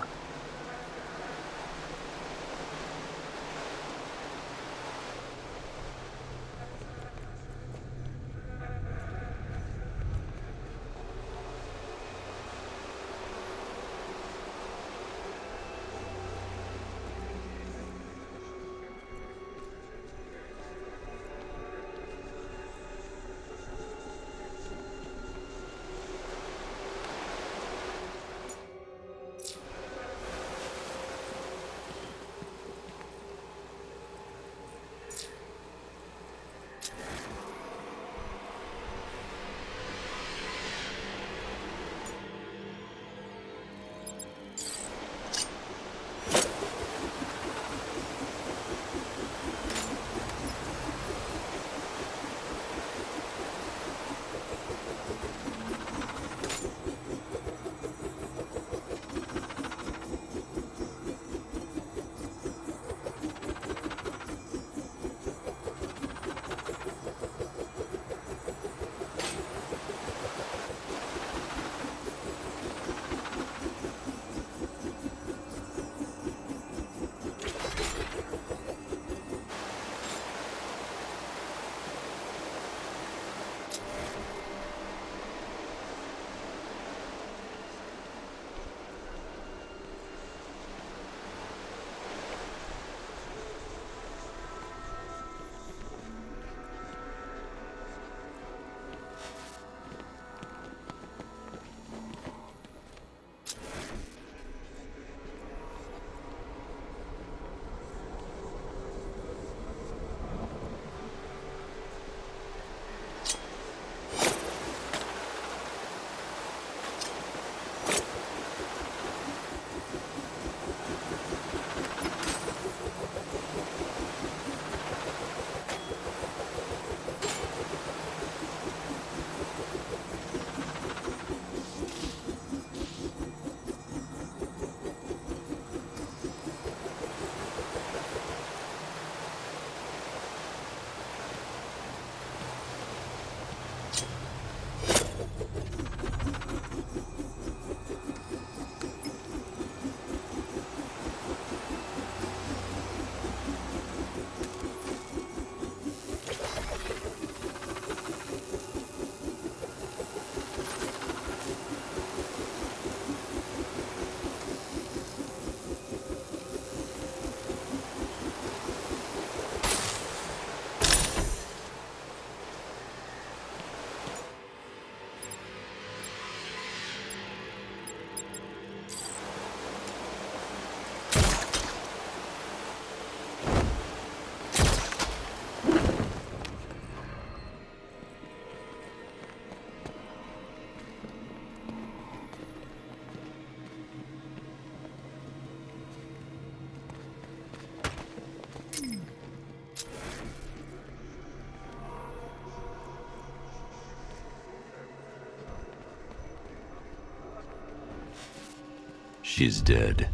She's dead.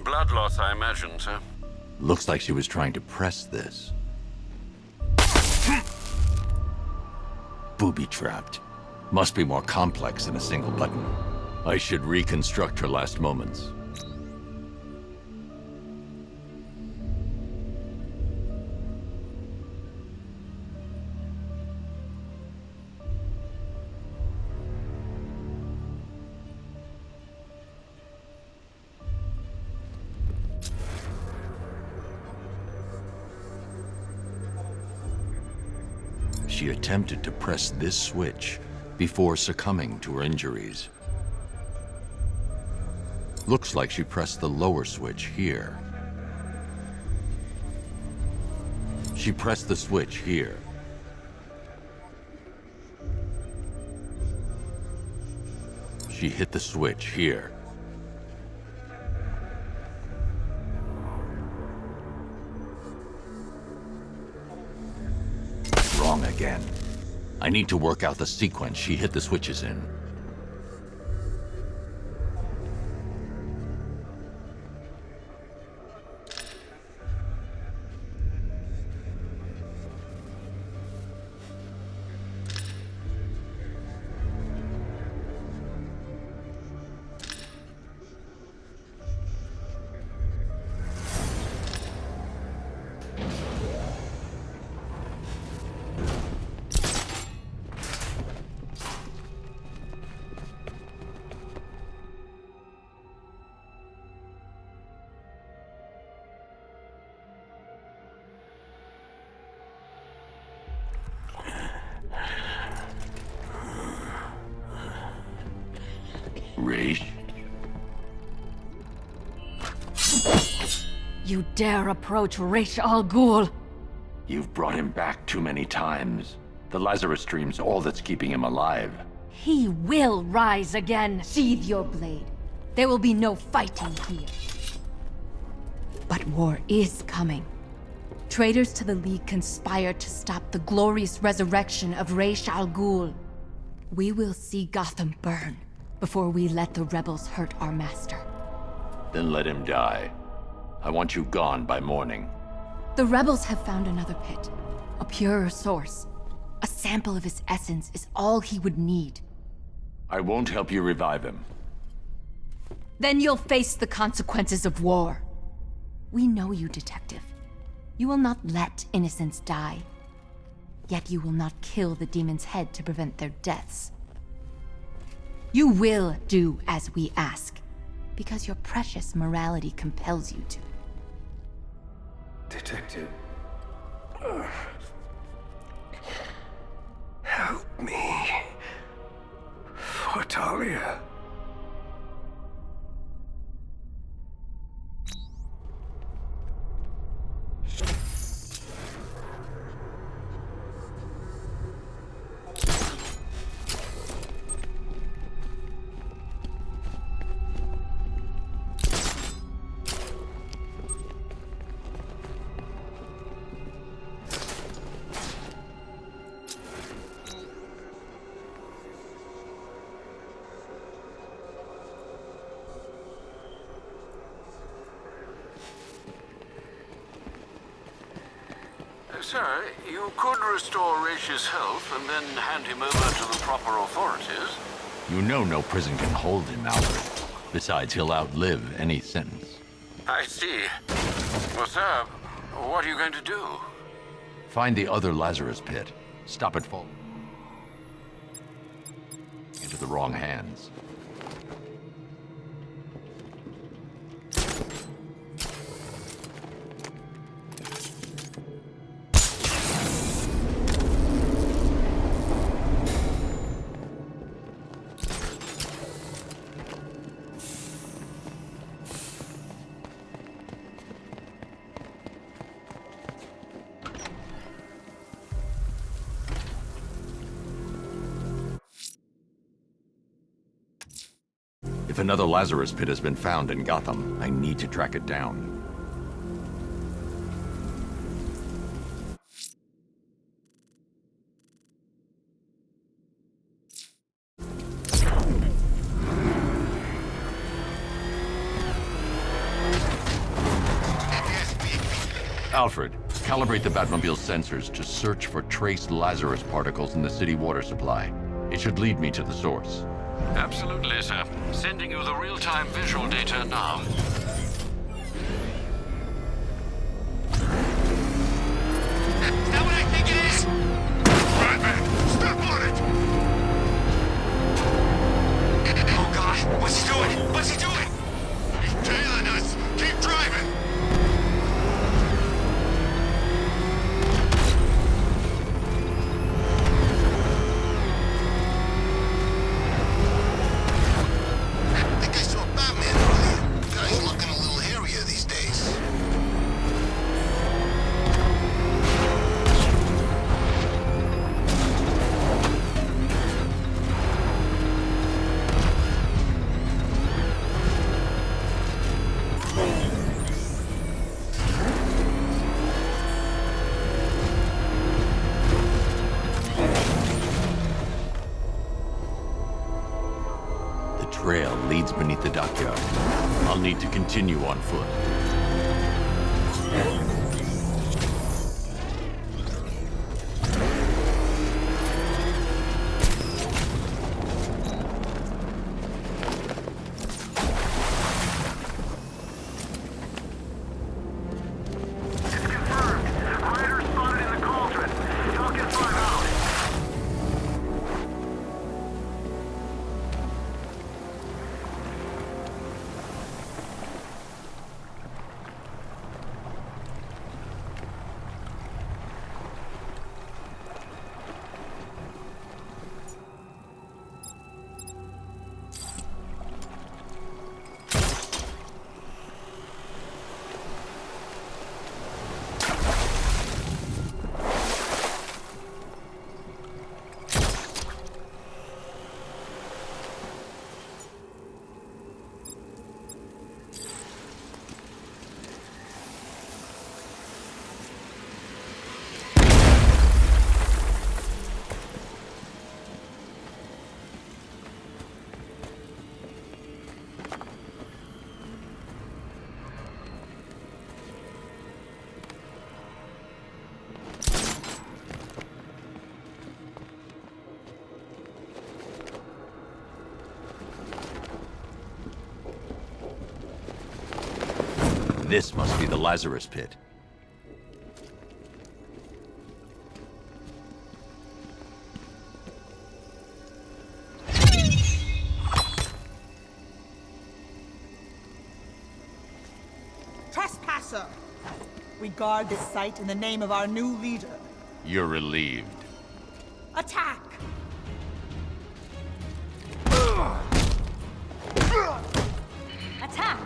Blood loss, I imagine, sir. Looks like she was trying to press this. Booby-trapped. Must be more complex than a single button. I should reconstruct her last moments. She attempted to press this switch before succumbing to her injuries. Looks like she pressed the lower switch here. She pressed the switch here. She hit the switch here. Wrong again. I need to work out the sequence she hit the switches in. Raish? You dare approach Raish Al Ghul? You've brought him back too many times. The Lazarus Stream's all that's keeping him alive. He will rise again. Sheathe your blade. There will be no fighting here. But war is coming. Traitors to the League conspire to stop the glorious resurrection of Raish Al Ghul. We will see Gotham burn before we let the rebels hurt our master. Then let him die. I want you gone by morning. The rebels have found another pit. A purer source. A sample of his essence is all he would need. I won't help you revive him. Then you'll face the consequences of war. We know you, Detective. You will not let innocents die. Yet you will not kill the demon's head to prevent their deaths. You will do as we ask, because your precious morality compels you to. Detective. Help me. For Talia. Sir, you could restore Raish's health and then hand him over to the proper authorities. You know no prison can hold him, Alfred. Besides, he'll outlive any sentence. I see. Well, sir, what are you going to do? Find the other Lazarus pit. Stop it falling into the wrong hands. If another Lazarus pit has been found in Gotham, I need to track it down. Alfred, calibrate the Batmobile's sensors to search for trace Lazarus particles in the city water supply. It should lead me to the source. Absolutely, sir. Sending you the real-time visual data now. Is that what I think it is? Batman, step on it! Oh God, what's he doing? What's he doing? He's tailing us! Keep driving! I think I saw Batman earlier. Guy's looking a little hairier these days. The trail leads beneath the dockyard. I'll need to continue on foot. This must be the Lazarus pit. Trespasser! We guard this site in the name of our new leader. You're relieved. Attack! Attack!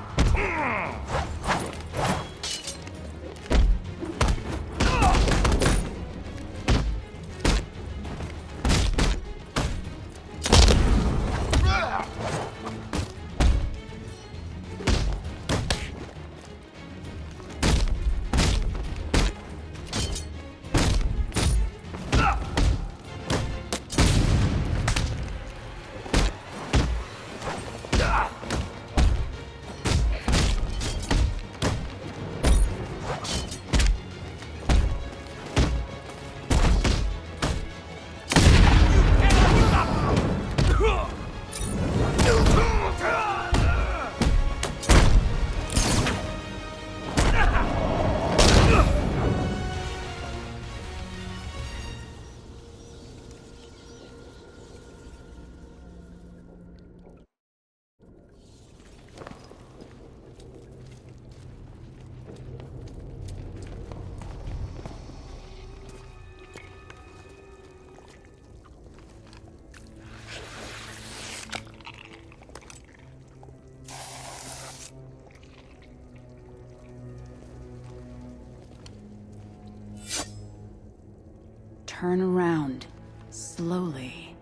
Turn around, slowly,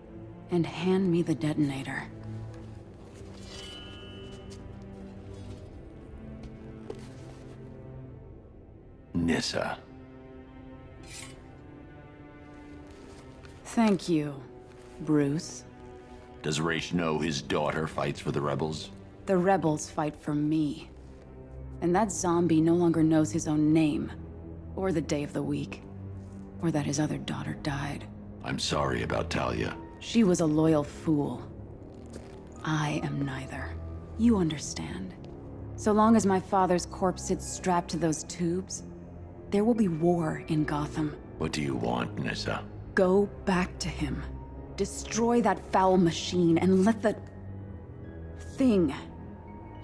and hand me the detonator. Nyssa. Thank you, Bruce. Does Ra's know his daughter fights for the rebels? The rebels fight for me. And that zombie no longer knows his own name. Or the day of the week. Or that his other daughter died. I'm sorry about Talia. She was a loyal fool. I am neither. You understand. So long as my father's corpse sits strapped to those tubes, there will be war in Gotham. What do you want, Nissa? Go back to him. Destroy that foul machine and let the thing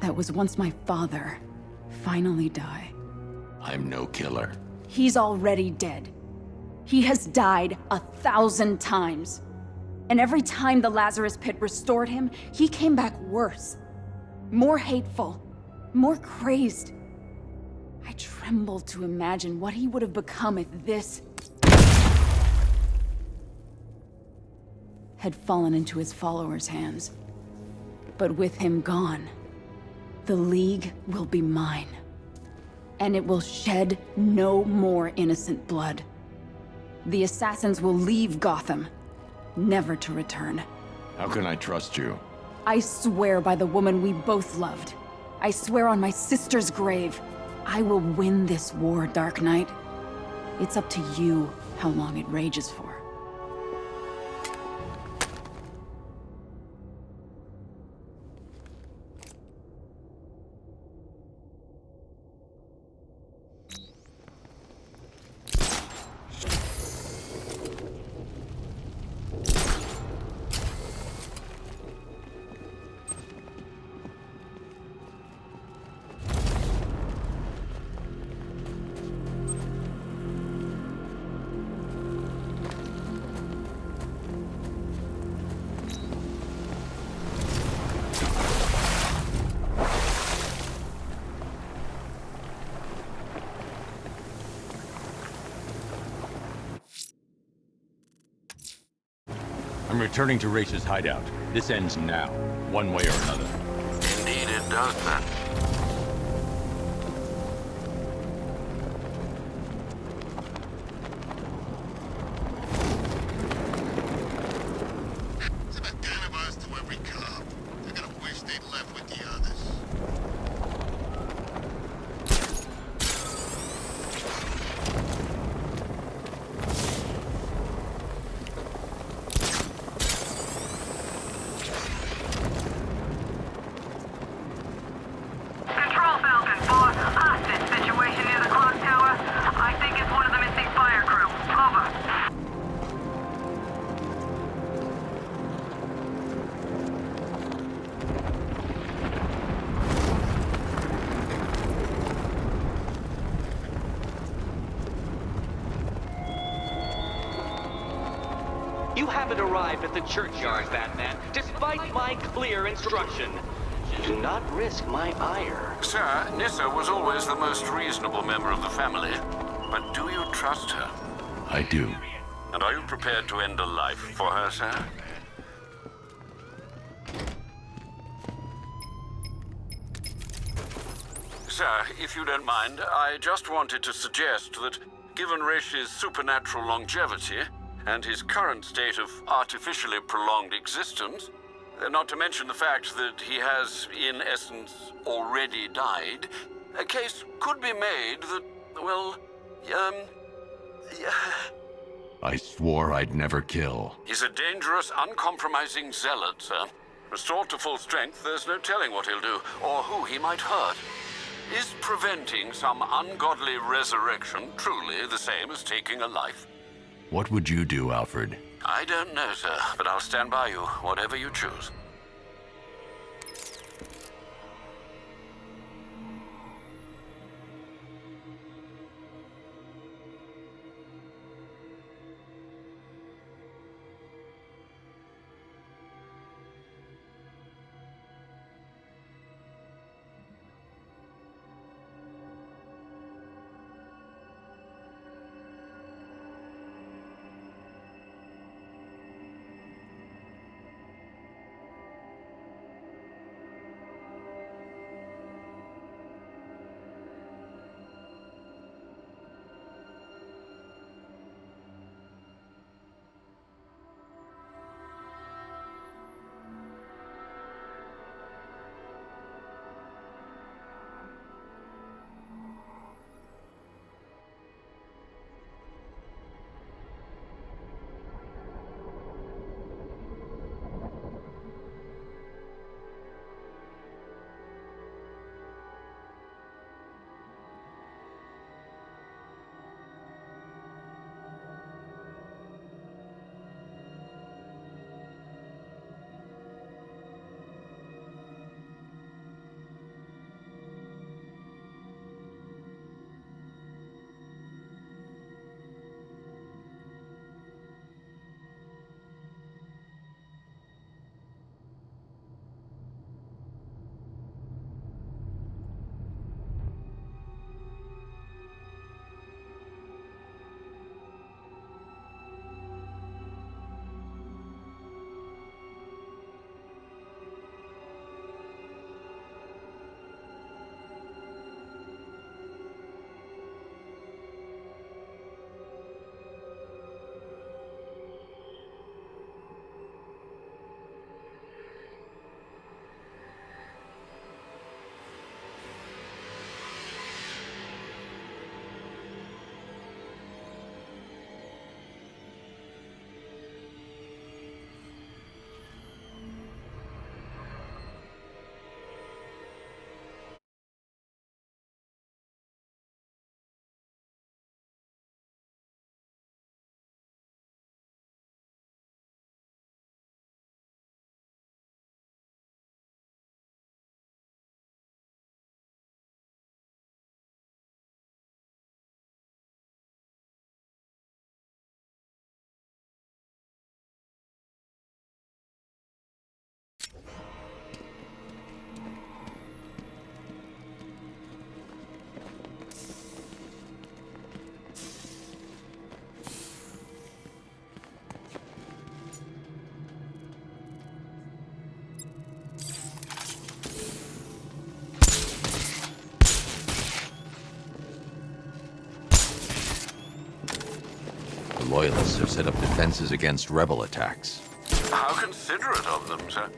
that was once my father finally die. I'm no killer. He's already dead. He has died 1,000 times. And every time the Lazarus Pit restored him, he came back worse. More hateful. More crazed. I tremble to imagine what he would have become if this had fallen into his followers' hands. But with him gone, the League will be mine. And it will shed no more innocent blood. The assassins will leave Gotham, never to return. How can I trust you? I swear by the woman we both loved. I swear on my sister's grave. I will win this war, Dark Knight. It's up to you how long it rages for. I'm returning to Raish's hideout. This ends now, one way or another. Indeed it does, then. You haven't arrived at the churchyard, Batman, despite my clear instruction. Do not risk my ire. Sir, Nissa was always the most reasonable member of the family. But do you trust her? I do. And are you prepared to end a life for her, sir? Sir, if you don't mind, I just wanted to suggest that, given Raish's supernatural longevity, and his current state of artificially prolonged existence, not to mention the fact that he has, in essence, already died, a case could be made that, well, I swore I'd never kill. he's a dangerous, uncompromising zealot, sir. Restored to full strength, there's no telling what he'll do, or who he might hurt. Is preventing some ungodly resurrection truly the same as taking a life? What would you do, Alfred? I don't know, sir, but I'll stand by you, whatever you choose. Loyalists have set up defenses against rebel attacks. How considerate of them, sir.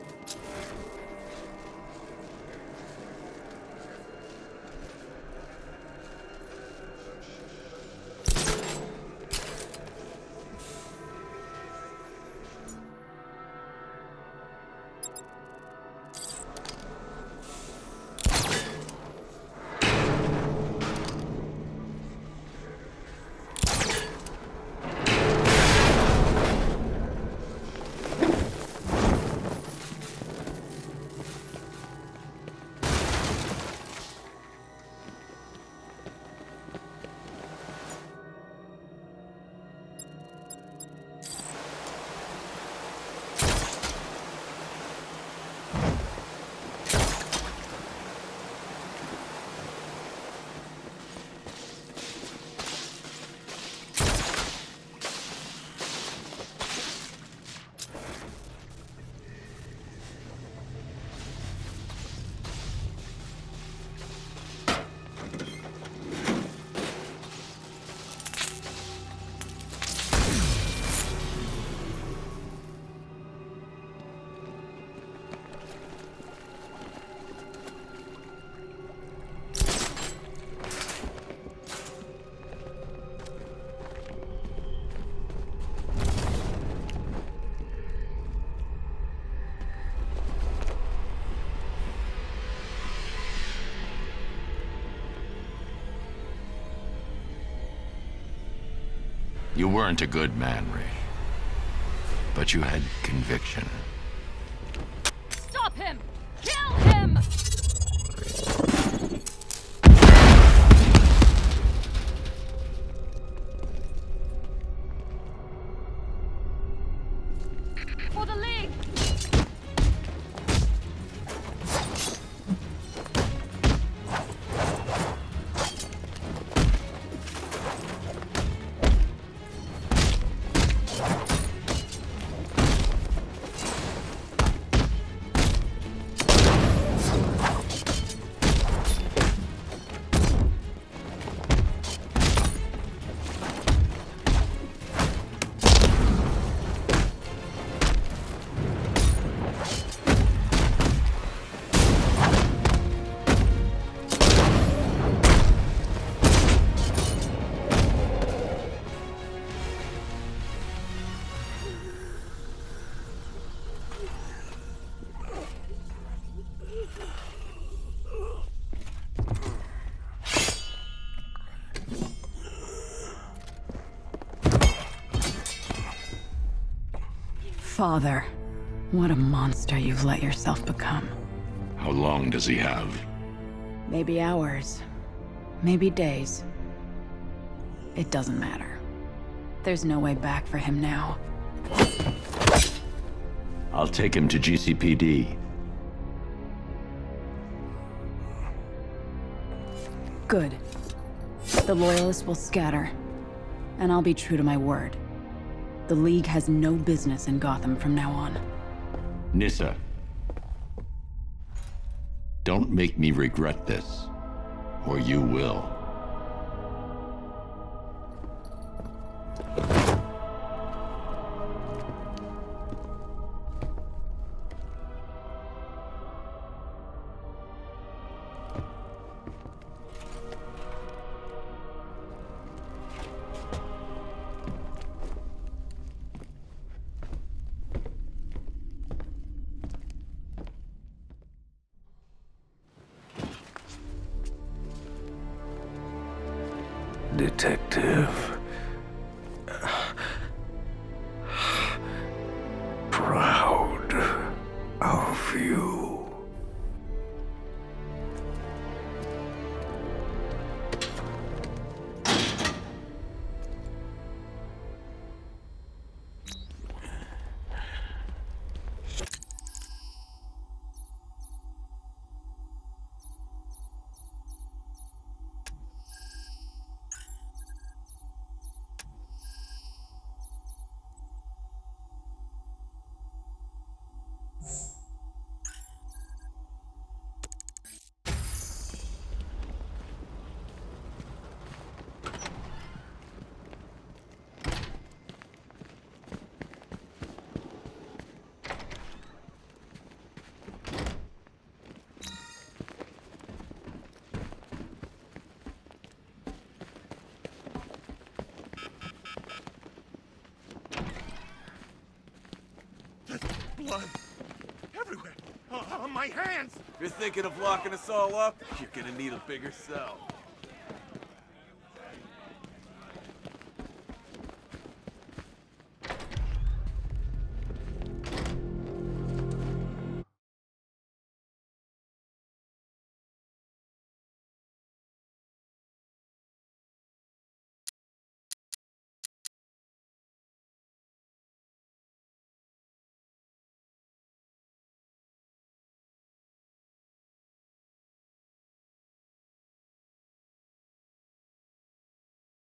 You weren't a good man, Ray. But you had conviction. Stop him! Kill him! For the League! Father, what a monster you've let yourself become. How long does he have? Maybe hours. Maybe days. It doesn't matter. There's no way back for him now. I'll take him to GCPD. Good. The Loyalists will scatter. And I'll be true to my word. The League has no business in Gotham from now on. Nyssa. Don't make me regret this, or you will. Detective. Proud of you. Blood. Everywhere. On my hands. You're thinking of locking us all up? You're gonna need a bigger cell.